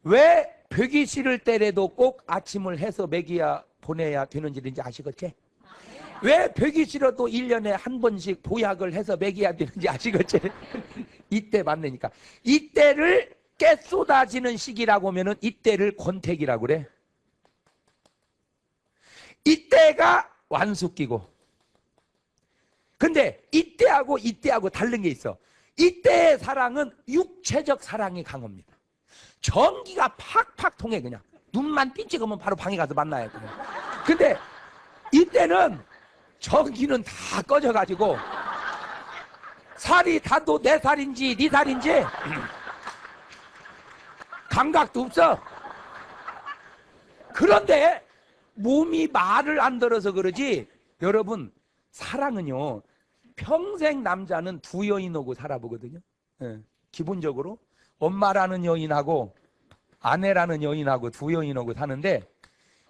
왜 벽이 싫을 때라도 꼭 아침을 해서 먹여야 보내야 되는지 아시겠지? 왜 벽이 싫어도 1년에 한 번씩 보약을 해서 먹여야 되는지 아시겠지? 이때 만나니까. 이때를 깨 쏟아지는 시기라고 하면은 이때를 권태기라고 그래. 이때가 완숙기고. 근데 이때하고 다른 게 있어. 이때의 사랑은 육체적 사랑이 강합니다. 전기가 팍팍 통해. 그냥 눈만 삐찍으면 바로 방에 가서 만나요. 그냥. 근데 이때는 전기는 다 꺼져가지고 살이 다도 내 살인지 네 살인지 감각도 없어. 그런데 몸이 말을 안 들어서 그러지, 여러분, 사랑은요, 평생 남자는 두 여인하고 살아보거든요. 기본적으로 엄마라는 여인하고 아내라는 여인하고 두 여인하고 사는데,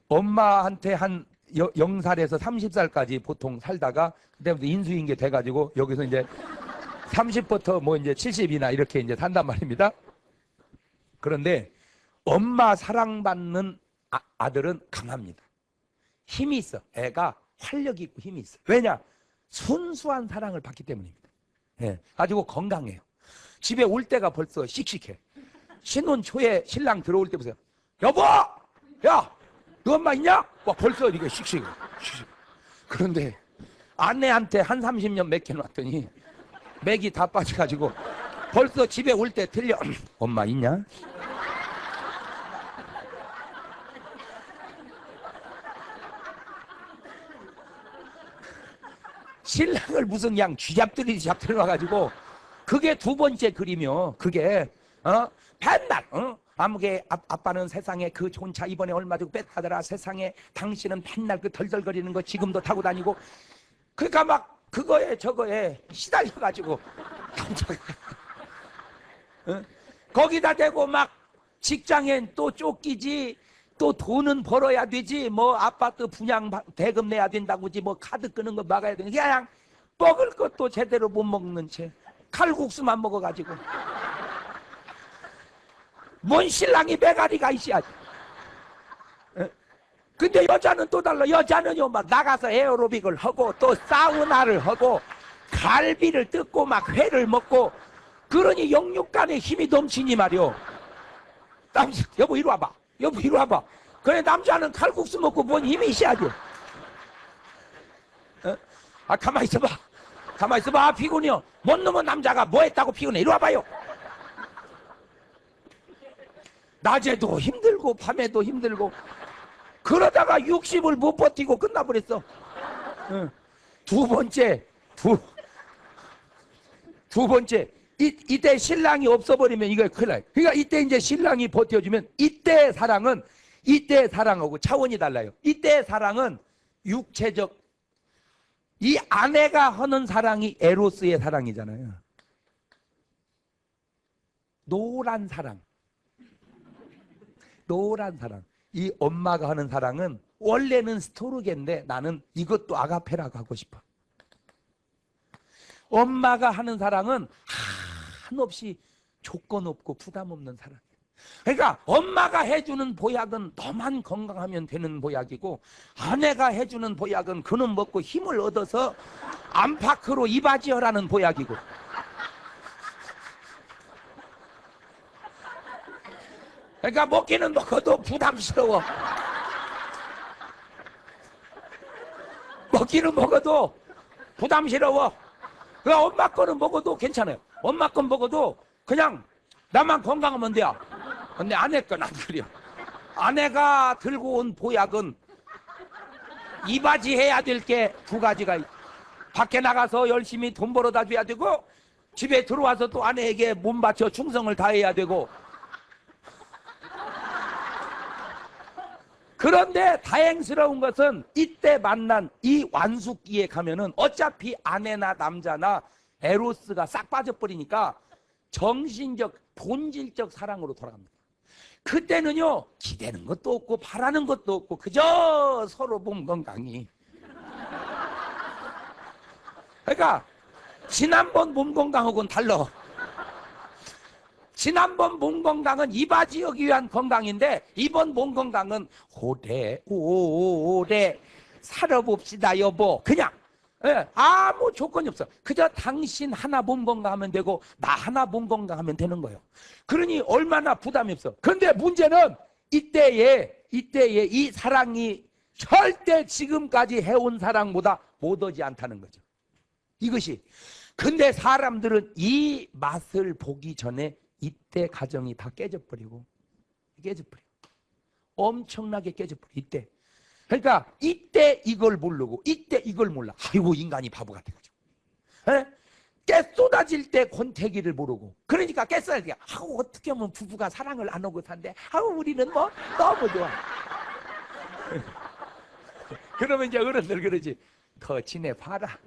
엄마한테 한 0살에서 30살까지 보통 살다가 그때부터 인수인계 돼가지고 여기서 이제 30부터 뭐 이제 70이나 이렇게 이제 산단 말입니다. 그런데 엄마 사랑받는 아들은 강합니다. 힘이 있어. 애가 활력이 있고 힘이 있어. 왜냐? 순수한 사랑을 받기 때문입니다. 예, 아주 건강해요. 집에 올 때가 벌써 씩씩해. 신혼 초에 신랑 들어올 때 보세요. 여보! 야! 너 엄마 있냐? 와, 벌써 이게 씩씩해. 그런데 아내한테 한 30년 맡겨놨더니 맥이 다 빠져가지고 벌써 집에 올 때 들려. 엄마 있냐? 신랑을 무슨 그냥 쥐잡들이 잡들어와가지고, 그게 두 번째 그림이요. 그게 맨날 아무게 아빠는 세상에 그 좋은 차 이번에 얼마 주고 뺐다더라. 세상에 당신은 맨날 그 덜덜거리는 거 지금도 타고 다니고. 그러니까 막 그거에 저거에 시달려가지고 거기다 대고 막 직장엔 또 쫓기지, 또 돈은 벌어야 되지. 뭐 아파트 분양 대금 내야 된다고지. 뭐 카드 끄는 거 막아야 되는. 그냥 먹을 것도 제대로 못 먹는 채 칼국수만 먹어가지고. 뭔 신랑이 메가리가 있어야. 근데 여자는 또 달라. 여자는요 막 나가서 에어로빅을 하고 또 사우나를 하고 갈비를 뜯고 막 회를 먹고 그러니 영육간에 힘이 넘치니 말이오. 여보 이리 와봐. 여보 이리 와봐. 그래 남자는 칼국수 먹고 뭔 힘이 있어야지. 아 가만히 있어봐. 가만히 있어봐. 피곤해요. 못 넘은 남자가 뭐 했다고 피곤해. 이리 와봐요. 낮에도 힘들고 밤에도 힘들고 그러다가 60을 못 버티고 끝나버렸어. 두 번째 이때 신랑이 없어버리면 이거 큰일 나요. 그러니까 이때 이제 신랑이 버텨주면 이때의 사랑하고 차원이 달라요. 이때의 사랑은 육체적, 이 아내가 하는 사랑이 에로스의 사랑이잖아요. 노란 사랑. 이 엄마가 하는 사랑은 원래는 스토르게인데 나는 이것도 아가페라고 하고 싶어. 엄마가 하는 사랑은 한없이 조건 없고 부담 없는 사랑이에요. 그러니까 엄마가 해주는 보약은 너만 건강하면 되는 보약이고 아내가 해주는 보약은 그는 먹고 힘을 얻어서 안팎으로 이바지어라는 보약이고. 그러니까 먹기는 먹어도 부담스러워. 먹기는 먹어도 부담스러워. 그러니까 엄마 거는 먹어도 괜찮아요. 엄마 건 먹어도 그냥 나만 건강하면 돼요. 근데 아내 건 안 그래요. 아내가 들고 온 보약은 이바지해야 될 게 두 가지가 있어요. 밖에 나가서 열심히 돈 벌어다 줘야 되고 집에 들어와서 또 아내에게 몸 바쳐 충성을 다해야 되고. 그런데 다행스러운 것은 이때 만난 이 완숙기에 가면은 어차피 아내나 남자나 에로스가 싹 빠져버리니까 정신적 본질적 사랑으로 돌아갑니다. 그때는요 기대는 것도 없고 바라는 것도 없고 그저 서로 몸 건강이. 그러니까 지난번 몸 건강하고는 달라. 지난번 몸 건강은 이바지하기 위한 건강인데 이번 몸 건강은 오래 살아봅시다 여보. 그냥 아무 조건이 없어. 그저 당신 하나 몸 건강하면 되고 나 하나 몸 건강하면 되는 거예요. 그러니 얼마나 부담이 없어. 그런데 문제는 이때에 이 사랑이 절대 지금까지 해온 사랑보다 못하지 않다는 거죠. 이것이. 근데 사람들은 이 맛을 보기 전에 이때 가정이 다 깨져버리고 엄청나게 깨져버려. 이때. 그러니까 이때 이걸 모르고 이때 이걸 몰라. 아이고 인간이 바보 같아가지고. 깨 쏟아질 때 권태기를 모르고. 그러니까 깨 쏟아질 때 아우 어떻게 하면 부부가 사랑을 안 하고 산대. 아우 우리는 뭐 너무 좋아. 그러면 이제 어른들 그러지. 더 지내봐라.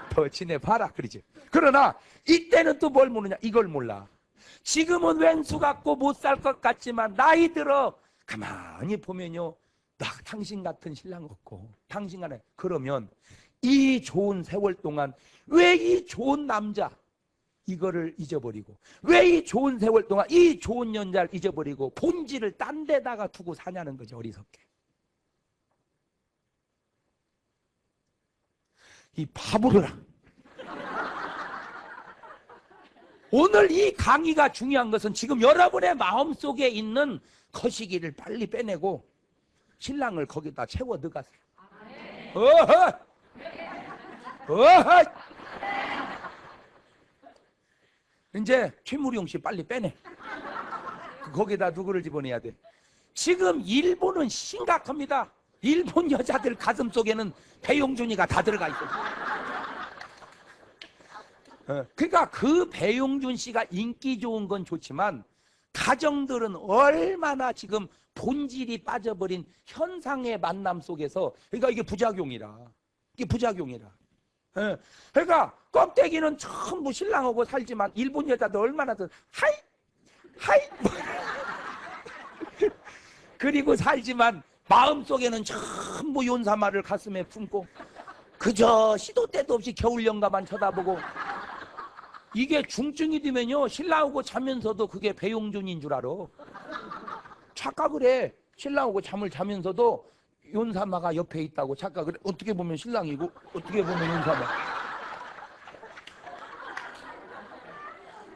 더 지내봐라 그러지. 그러나 이때는 또 뭘 모르냐. 이걸 몰라. 지금은 왼수 같고 못 살 것 같지만 나이 들어 가만히 보면요 나 당신 같은 신랑 없고 당신 간에. 그러면 이 좋은 세월 동안 왜 이 좋은 남자 이거를 잊어버리고 왜 이 좋은 세월 동안 이 좋은 연자를 잊어버리고 본질을 딴 데다가 두고 사냐는 거죠. 어리석게. 이 바보들아. 오늘 이 강의가 중요한 것은 지금 여러분의 마음속에 있는 거시기를 빨리 빼내고 신랑을 거기다 채워 넣어가세요. 어허! 어허! 이제 최무룡 씨 빨리 빼내. 거기다 누구를 집어넣어야 돼? 지금 일본은 심각합니다. 일본 여자들 가슴 속에는 배용준이가 다 들어가 있어요. 그러니까 그 배용준 씨가 인기 좋은 건 좋지만 가정들은 얼마나 지금 본질이 빠져버린 현상의 만남 속에서. 그러니까 이게 부작용이라. 그러니까 껍데기는 전부 신랑하고 살지만 일본 여자들 얼마나 더 하이 그리고 살지만 마음속에는 전부 윤사마를 가슴에 품고 그저 시도 때도 없이 겨울 영가만 쳐다보고. 이게 중증이 되면요 신랑하고 자면서도 그게 배용준인 줄 알아. 착각을 해. 신랑하고 잠을 자면서도 윤사마가 옆에 있다고 착각을 해. 어떻게 보면 신랑이고 어떻게 보면 윤사마.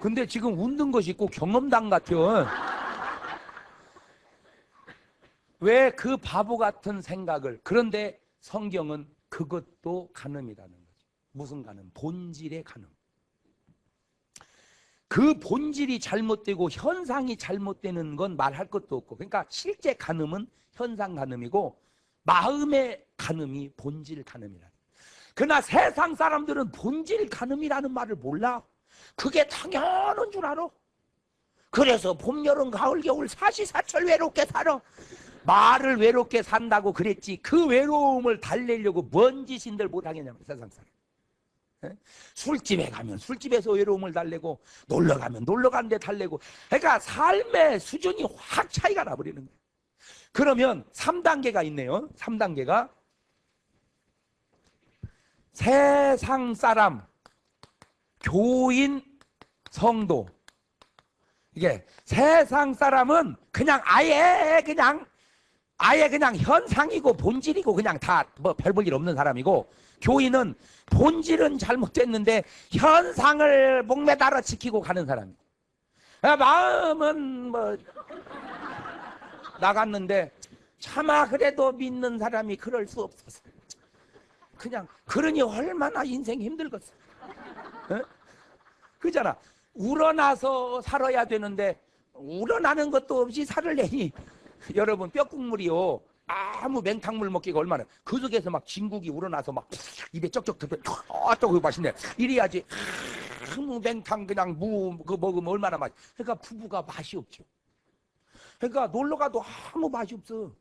근데 지금 웃는 것이 꼭 경험담 같은. 왜 그 바보 같은 생각을. 그런데 성경은 그것도 간음이라는 거죠. 무슨 간음? 본질의 간음. 그 본질이 잘못되고 현상이 잘못되는 건 말할 것도 없고. 그러니까 실제 간음은 현상 간음이고 마음의 간음이 본질 간음이라. 그러나 세상 사람들은 본질 간음이라는 말을 몰라. 그게 당연한 줄 알아. 그래서 봄, 여름, 가을, 겨울 사시사철 외롭게 살아. 말을 외롭게 산다고 그랬지 그 외로움을 달래려고 뭔 짓인들 못하겠냐면 세상 사람. 술집에 가면 술집에서 외로움을 달래고 놀러 가면 놀러 가는 데 달래고. 그러니까 삶의 수준이 확 차이가 나버리는 거예요. 그러면 3단계가 있네요. 3단계가 세상 사람, 교인, 성도. 이게 세상 사람은 그냥 아예 그냥 현상이고 본질이고 그냥 다 뭐 별 볼 일 없는 사람이고, 교인은 본질은 잘못됐는데 현상을 목매달아 지키고 가는 사람이고, 마음은 뭐 나갔는데 차마 그래도 믿는 사람이 그럴 수 없어서 그냥. 그러니 얼마나 인생 힘들겠어. 그잖아. 우러나서 살아야 되는데 우러나는 것도 없이 살을 내니 여러분 뼈국물이요 아무 맹탕물 먹기가 얼마나. 그 속에서 막 진국이 우러나서 막 입에 쩍쩍 들어. 또 그거 맛있네. 이래야지. 아무 맹탕 그냥 무 그 먹으면 얼마나 맛. 그러니까 부부가 맛이 없죠. 그러니까 놀러 가도 아무 맛이 없어.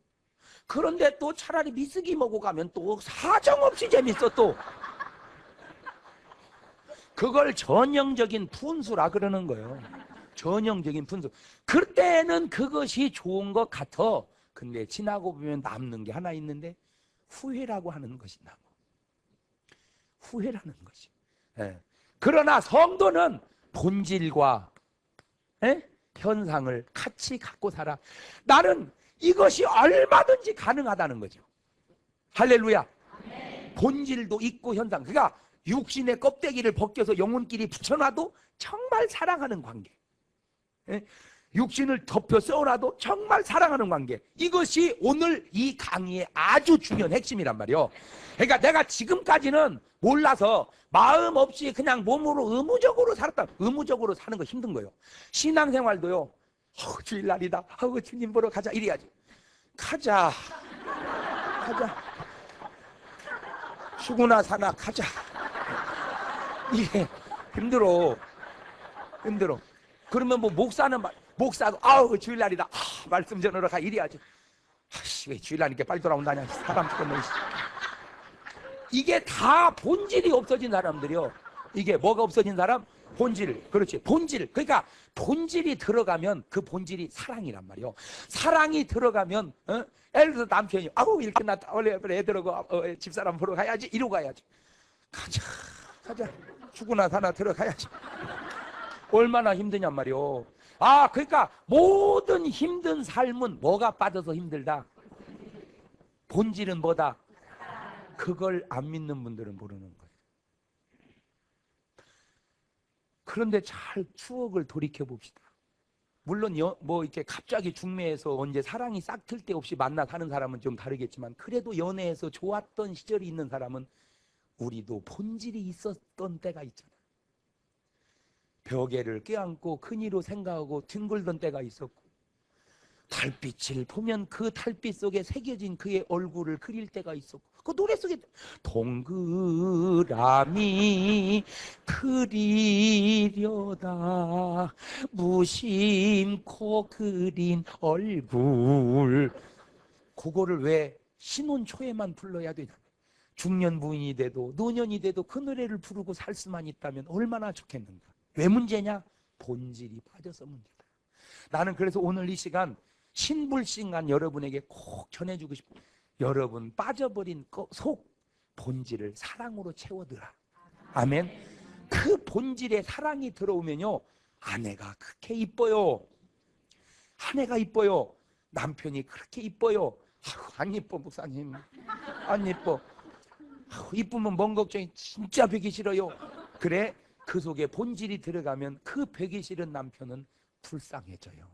그런데 또 차라리 미쓰기 먹고 가면 또 사정없이 재밌어 또. 그걸 전형적인 푼수라 그러는 거예요. 전형적인 푼수. 그때는 그것이 좋은 것 같아. 근데 지나고 보면 남는 게 하나 있는데 후회라고 하는 것이 남아. 후회라는 것이. 예. 그러나 성도는 본질과 현상을 같이 갖고 살아. 나는 이것이 얼마든지 가능하다는 거죠. 할렐루야. 본질도 있고 현상. 그러니까 육신의 껍데기를 벗겨서 영혼끼리 붙여놔도 정말 사랑하는 관계. 육신을 덮여 써놔도 정말 사랑하는 관계. 이것이 오늘 이 강의의 아주 중요한 핵심이란 말이요. 그러니까 내가 지금까지는 몰라서 마음 없이 그냥 몸으로 의무적으로 살았다. 의무적으로 사는 거 힘든 거예요. 신앙생활도요. 주일날이다. 주님 보러 가자. 이래야지. 가자. 죽으나 사나 가자. 이게 힘들어. 그러면 뭐 목사도 주일날이다. 말씀 전하러 가. 이래야지. 왜 주일날이니까 빨리 돌아온다냐. 사람 죽었네. 이게 다 본질이 없어진 사람들이요. 이게 뭐가 없어진 사람? 본질. 그렇지. 본질. 그러니까 본질이 들어가면 그 본질이 사랑이란 말이요. 사랑이 들어가면 예를 들어서 남편이 일 끝났다. 원래 애들하고 집사람 보러 가야지. 이러고 가야지. 가자. 죽으나 사나 들어가야지. 얼마나 힘드냔 말이요. 그러니까 모든 힘든 삶은 뭐가 빠져서 힘들다? 본질은 뭐다? 그걸 안 믿는 분들은 모르는 거예요. 그런데 잘 추억을 돌이켜 봅시다. 물론 뭐 이렇게 갑자기 중매해서 언제 사랑이 싹틀 데 없이 만나 사는 사람은 좀 다르겠지만, 그래도 연애에서 좋았던 시절이 있는 사람은 우리도 본질이 있었던 때가 있잖아. 벽에를 껴안고 큰이로 생각하고 뒹굴던 때가 있었고, 달빛을 보면 그 달빛 속에 새겨진 그의 얼굴을 그릴 때가 있었고, 그 노래 속에 동그라미 그리려다 무심코 그린 얼굴. 그거를 왜 신혼 초에만 불러야 되냐. 중년 부인이 돼도 노년이 돼도 그 노래를 부르고 살 수만 있다면 얼마나 좋겠는가. 왜 문제냐? 본질이 빠져서 문제다. 나는 그래서 오늘 이 시간 신불신간 여러분에게 꼭 전해주고 싶어요. 여러분 빠져버린 속 본질을 사랑으로 채워드라. 아멘. 그 본질에 사랑이 들어오면요, 아내가 그렇게 이뻐요. 아내가 이뻐요. 남편이 그렇게 이뻐요. 아유, 안 이뻐 목사님, 안 이뻐. 아유, 이쁘면 뭔 걱정이, 진짜 뵈기 싫어요. 그래, 그 속에 본질이 들어가면 그 뵈기 싫은 남편은 불쌍해져요.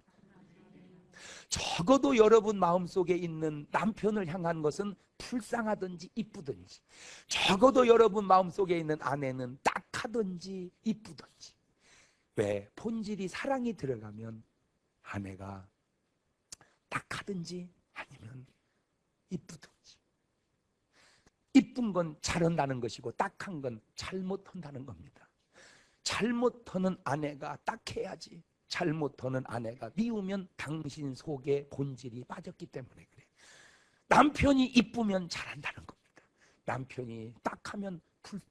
적어도 여러분 마음속에 있는 남편을 향한 것은 불쌍하든지 이쁘든지, 적어도 여러분 마음속에 있는 아내는 딱하든지 이쁘든지. 왜? 본질이 사랑이 들어가면 아내가 딱하든지 아니면 이쁘든지. 이쁜 건 잘한다는 것이고 딱한 건 잘못한다는 겁니다. 잘못하는 아내가 딱해야지. 잘못하는 아내가 미우면 당신 속에 본질이 빠졌기 때문에 그래. 남편이 이쁘면 잘한다는 겁니다. 남편이 딱하면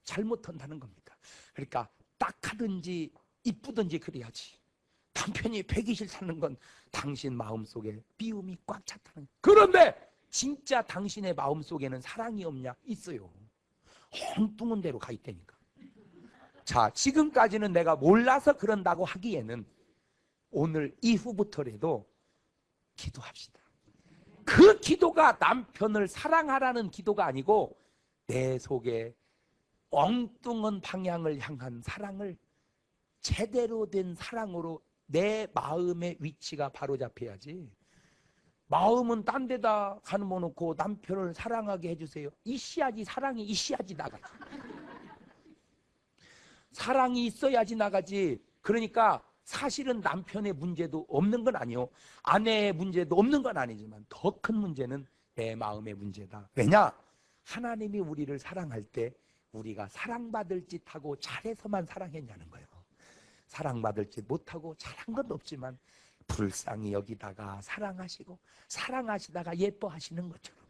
잘못한다는 겁니다. 그러니까 딱하든지 이쁘든지 그래야지. 남편이 120 사는 건 당신 마음속에 미움이 꽉 찼다는 거예요. 그런데 진짜 당신의 마음속에는 사랑이 없냐? 있어요. 엉뚱한 데로 가 있다니까. 자, 지금까지는 내가 몰라서 그런다고 하기에는 오늘 이후부터라도 기도합시다. 그 기도가 남편을 사랑하라는 기도가 아니고 내 속에 엉뚱한 방향을 향한 사랑을 제대로 된 사랑으로 내 마음의 위치가 바로 잡혀야지. 마음은 딴 데다 가놓고 남편을 사랑하게 해주세요. 이씨야지. 사랑이 이씨야지 나가지. 사랑이 있어야지 나가지. 그러니까 사실은 남편의 문제도 없는 건 아니요, 아내의 문제도 없는 건 아니지만 더 큰 문제는 내 마음의 문제다. 왜냐? 하나님이 우리를 사랑할 때 우리가 사랑받을 짓하고 잘해서만 사랑했냐는 거예요. 사랑받을 짓 못하고 잘한 건 없지만 불쌍히 여기다가 사랑하시고 사랑하시다가 예뻐하시는 것처럼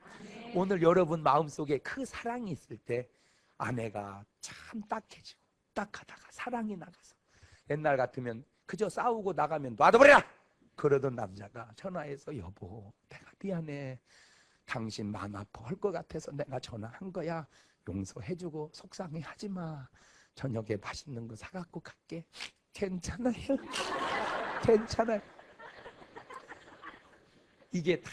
오늘 여러분 마음속에 그 사랑이 있을 때 아내가 참 딱해지고 딱하다가 사랑이 나가서, 옛날 같으면 그저 싸우고 나가면 놔둬버려라 그러던 남자가 전화해서 여보 내가 미안해, 당신 마음 아파할 것 같아서 내가 전화한 거야, 용서해주고 속상해하지 마, 저녁에 맛있는 거 사갖고 갈게. 괜찮아요. 괜찮아요. 이게 다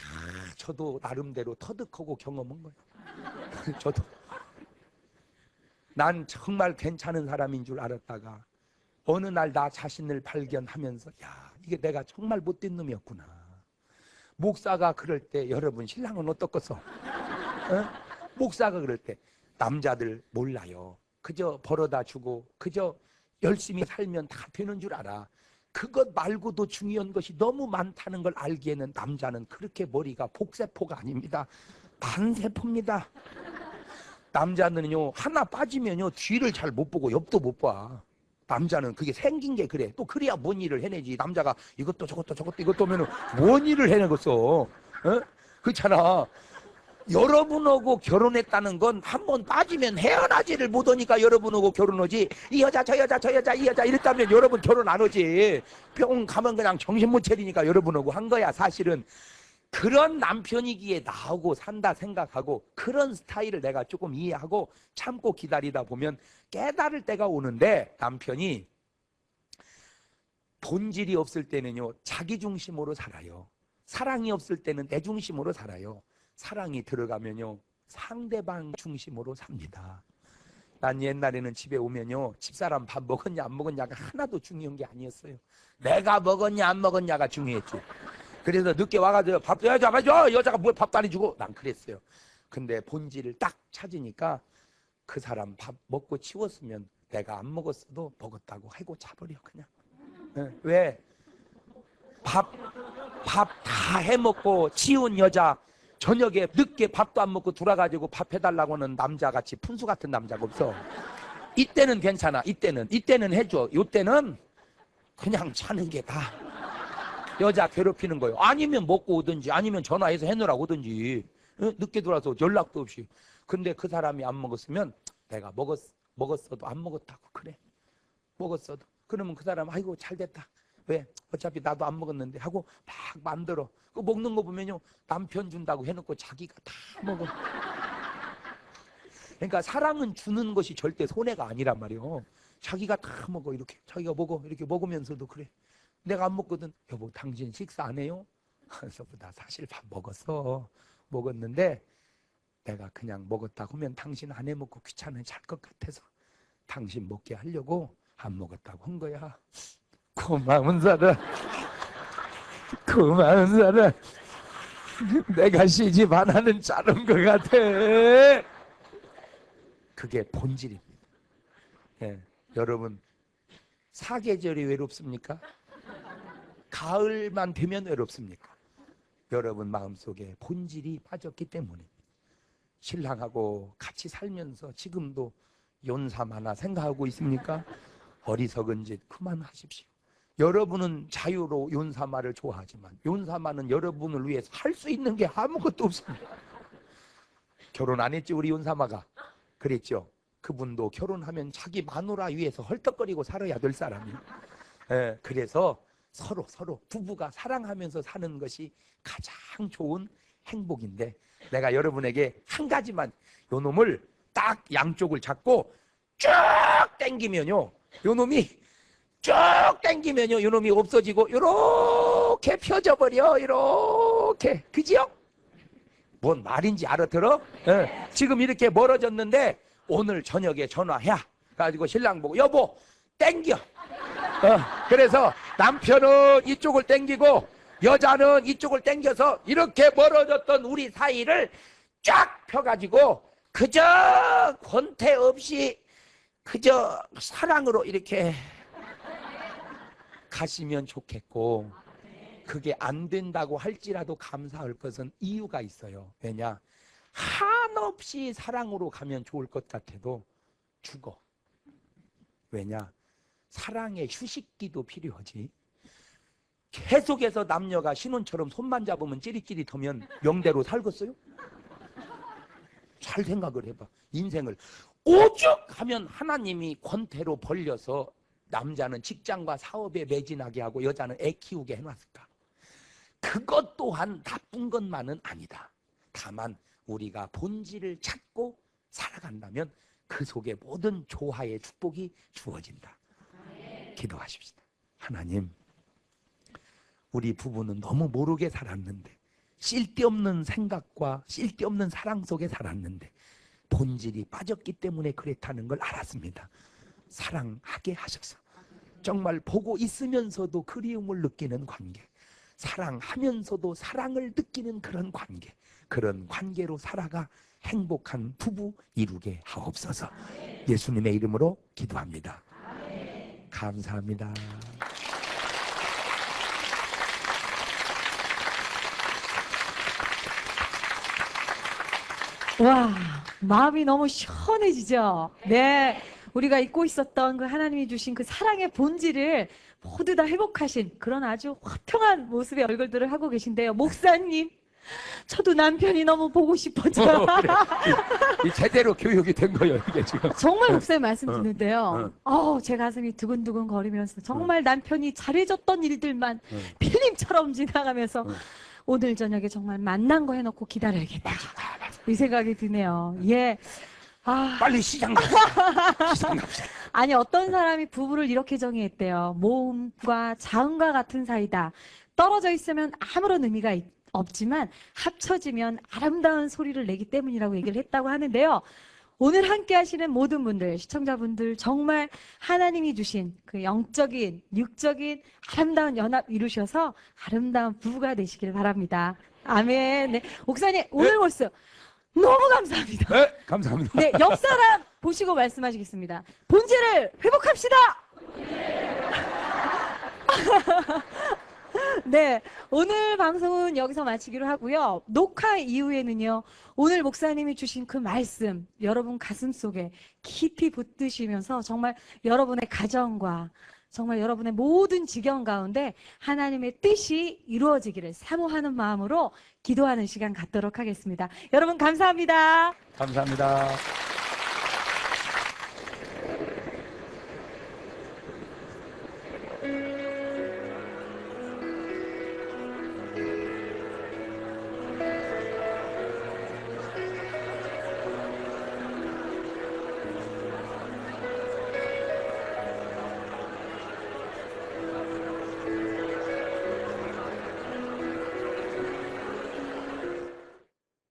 저도 나름대로 터득하고 경험한 거예요. 저도 난 정말 괜찮은 사람인 줄 알았다가 어느 날 나 자신을 발견하면서 야, 이게 내가 정말 못된 놈이었구나. 목사가 그럴 때 여러분 신랑은 어떻겠어? 목사가 그럴 때 남자들 몰라요. 그저 벌어다 주고 그저 열심히 살면 다 되는 줄 알아. 그것 말고도 중요한 것이 너무 많다는 걸 알기에는 남자는 그렇게 머리가 복세포가 아닙니다. 반세포입니다. 남자는요 하나 빠지면요 뒤를 잘 못 보고 옆도 못 봐. 남자는 그게 생긴 게 그래. 또 그래야 뭔 일을 해내지. 남자가 이것도 저것도 이것도 하면은 뭔 일을 해내겠어. 어? 그렇잖아. 여러분하고 결혼했다는 건 한 번 빠지면 헤어나지를 못하니까 여러분하고 결혼하지. 이 여자 저 여자 저 여자 이 여자 이랬다면 여러분 결혼 안 하지. 병원 가면 그냥 정신 못 차리니까 여러분하고 한 거야. 사실은 그런 남편이기에 나하고 산다 생각하고 그런 스타일을 내가 조금 이해하고 참고 기다리다 보면 깨달을 때가 오는데, 남편이 본질이 없을 때는요 자기 중심으로 살아요. 사랑이 없을 때는 내 중심으로 살아요. 사랑이 들어가면요 상대방 중심으로 삽니다. 난 옛날에는 집에 오면요 집사람 밥 먹었냐 안 먹었냐가 하나도 중요한 게 아니었어요. 내가 먹었냐 안 먹었냐가 중요했지. 그래서 늦게 와가지고 밥 줘야죠. 여자가 뭘 밥도 안 해주고 난 그랬어요. 근데 본질을 딱 찾으니까 그 사람 밥 먹고 치웠으면 내가 안 먹었어도 먹었다고 하고 자버려 그냥. 왜? 밥 다 해먹고 치운 여자 저녁에 늦게 밥도 안 먹고 돌아가지고 밥 해달라고 하는 남자같이 푼수 같은 남자가 없어. 이때는 괜찮아. 이때는 해줘. 이때는 그냥 자는 게 다. 여자 괴롭히는 거예요. 아니면 먹고 오든지 아니면 전화해서 해놓으라고 오든지. 늦게 돌아서 연락도 없이. 근데 그 사람이 안 먹었으면 내가 먹었어도 안 먹었다고 그래. 먹었어도. 그러면 그 사람 아이고 잘 됐다. 왜? 어차피 나도 안 먹었는데 하고 막 만들어. 그 먹는 거 보면요, 남편 준다고 해놓고 자기가 다 먹어. 그러니까 사랑은 주는 것이 절대 손해가 아니란 말이에요. 자기가 다 먹어. 이렇게 자기가 먹어. 이렇게 먹으면서도 그래, 내가 안 먹거든. 여보, 당신 식사 안 해요? 그래서 나 사실 밥 먹었어. 먹었는데 내가 그냥 먹었다고 하면 당신 안 해 먹고 귀찮아 잘 것 같아서 당신 먹게 하려고 안 먹었다고 한 거야. 고마운 사람, 고마운 사람. 내가 시집 안 하는 자른 것 같아. 그게 본질입니다. 예, 여러분, 사계절이 외롭습니까? 가을만 되면 외롭습니까? 여러분 마음속에 본질이 빠졌기 때문입니다. 신랑하고 같이 살면서 지금도 연삼 하나 생각하고 있습니까? 어리석은 짓 그만하십시오. 여러분은 자유로 연사마를 좋아하지만 연사마는 여러분을 위해서 할 수 있는 게 아무것도 없습니다. 결혼 안 했지 우리 연사마가? 그랬죠. 그분도 결혼하면 자기 마누라 위해서 헐떡거리고 살아야 될 사람이에요. 예, 그래서 서로 부부가 사랑하면서 사는 것이 가장 좋은 행복인데, 내가 여러분에게 한 가지만, 요 놈을 딱 양쪽을 잡고 쭉 당기면요, 요 놈이 쭉 당기면요, 요 놈이 없어지고 요렇게 펴져버려. 이렇게. 그지요? 뭔 말인지 알아들어? 예, 지금 이렇게 멀어졌는데 오늘 저녁에 전화해 가지고 신랑 보고 여보 당겨. 그래서 남편은 이쪽을 당기고 여자는 이쪽을 당겨서 이렇게 멀어졌던 우리 사이를 쫙 펴가지고 그저 권태 없이 그저 사랑으로 이렇게 가시면 좋겠고, 그게 안 된다고 할지라도 감사할 것은 이유가 있어요. 왜냐? 한없이 사랑으로 가면 좋을 것 같아도 죽어. 왜냐? 사랑의 휴식기도 필요하지. 계속해서 남녀가 신혼처럼 손만 잡으면 찌릿찌릿하면 명대로 살겠어요? 잘 생각을 해봐. 인생을 오죽 하면 하나님이 권태로 벌려서 남자는 직장과 사업에 매진하게 하고 여자는 애 키우게 해놨을까? 그것 또한 나쁜 것만은 아니다. 다만 우리가 본질을 찾고 살아간다면 그 속에 모든 조화의 축복이 주어진다. 기도하십시다. 하나님, 우리 부부는 너무 모르게 살았는데, 쓸데없는 생각과 쓸데없는 사랑 속에 살았는데 본질이 빠졌기 때문에 그랬다는 걸 알았습니다. 사랑하게 하셔서 정말 보고 있으면서도 그리움을 느끼는 관계, 사랑하면서도 사랑을 느끼는 그런 관계, 그런 관계로 살아가 행복한 부부 이루게 하옵소서. 예수님의 이름으로 기도합니다. 감사합니다. 와, 마음이 너무 시원해지죠? 네. 우리가 잊고 있었던 그 하나님이 주신 그 사랑의 본질을 모두 다 회복하신 그런 아주 화평한 모습의 얼굴들을 하고 계신데요. 목사님, 저도 남편이 너무 보고 싶어져요. 그래. 이 제대로 교육이 된 거예요, 이게 지금. 정말 목사님 말씀 듣는데요. 제 가슴이 두근두근 거리면서 정말 남편이 잘해줬던 일들만 필름처럼 지나가면서 오늘 저녁에 정말 만난 거 해놓고 기다려야겠다. 이 생각이 드네요. 예. 빨리 시장 갑시다. 시장 갑시다. 아니, 어떤 사람이 부부를 이렇게 정의했대요. 모음과 자음과 같은 사이다. 떨어져 있으면 아무런 의미가 없지만 합쳐지면 아름다운 소리를 내기 때문이라고 얘기를 했다고 하는데요. 오늘 함께 하시는 모든 분들, 시청자분들 정말 하나님이 주신 그 영적인, 육적인 아름다운 연합 이루셔서 아름다운 부부가 되시길 바랍니다. 아멘. 네. 목사님, 오늘 벌써 너무 감사합니다. 네, 감사합니다. 네, 옆 사람 보시고 말씀하시겠습니다. 본질을 회복합시다. 네, 오늘 방송은 여기서 마치기로 하고요. 녹화 이후에는요, 오늘 목사님이 주신 그 말씀 여러분 가슴 속에 깊이 붙드시면서 정말 여러분의 가정과 정말 여러분의 모든 지경 가운데 하나님의 뜻이 이루어지기를 사모하는 마음으로 기도하는 시간 갖도록 하겠습니다. 여러분 감사합니다. 감사합니다.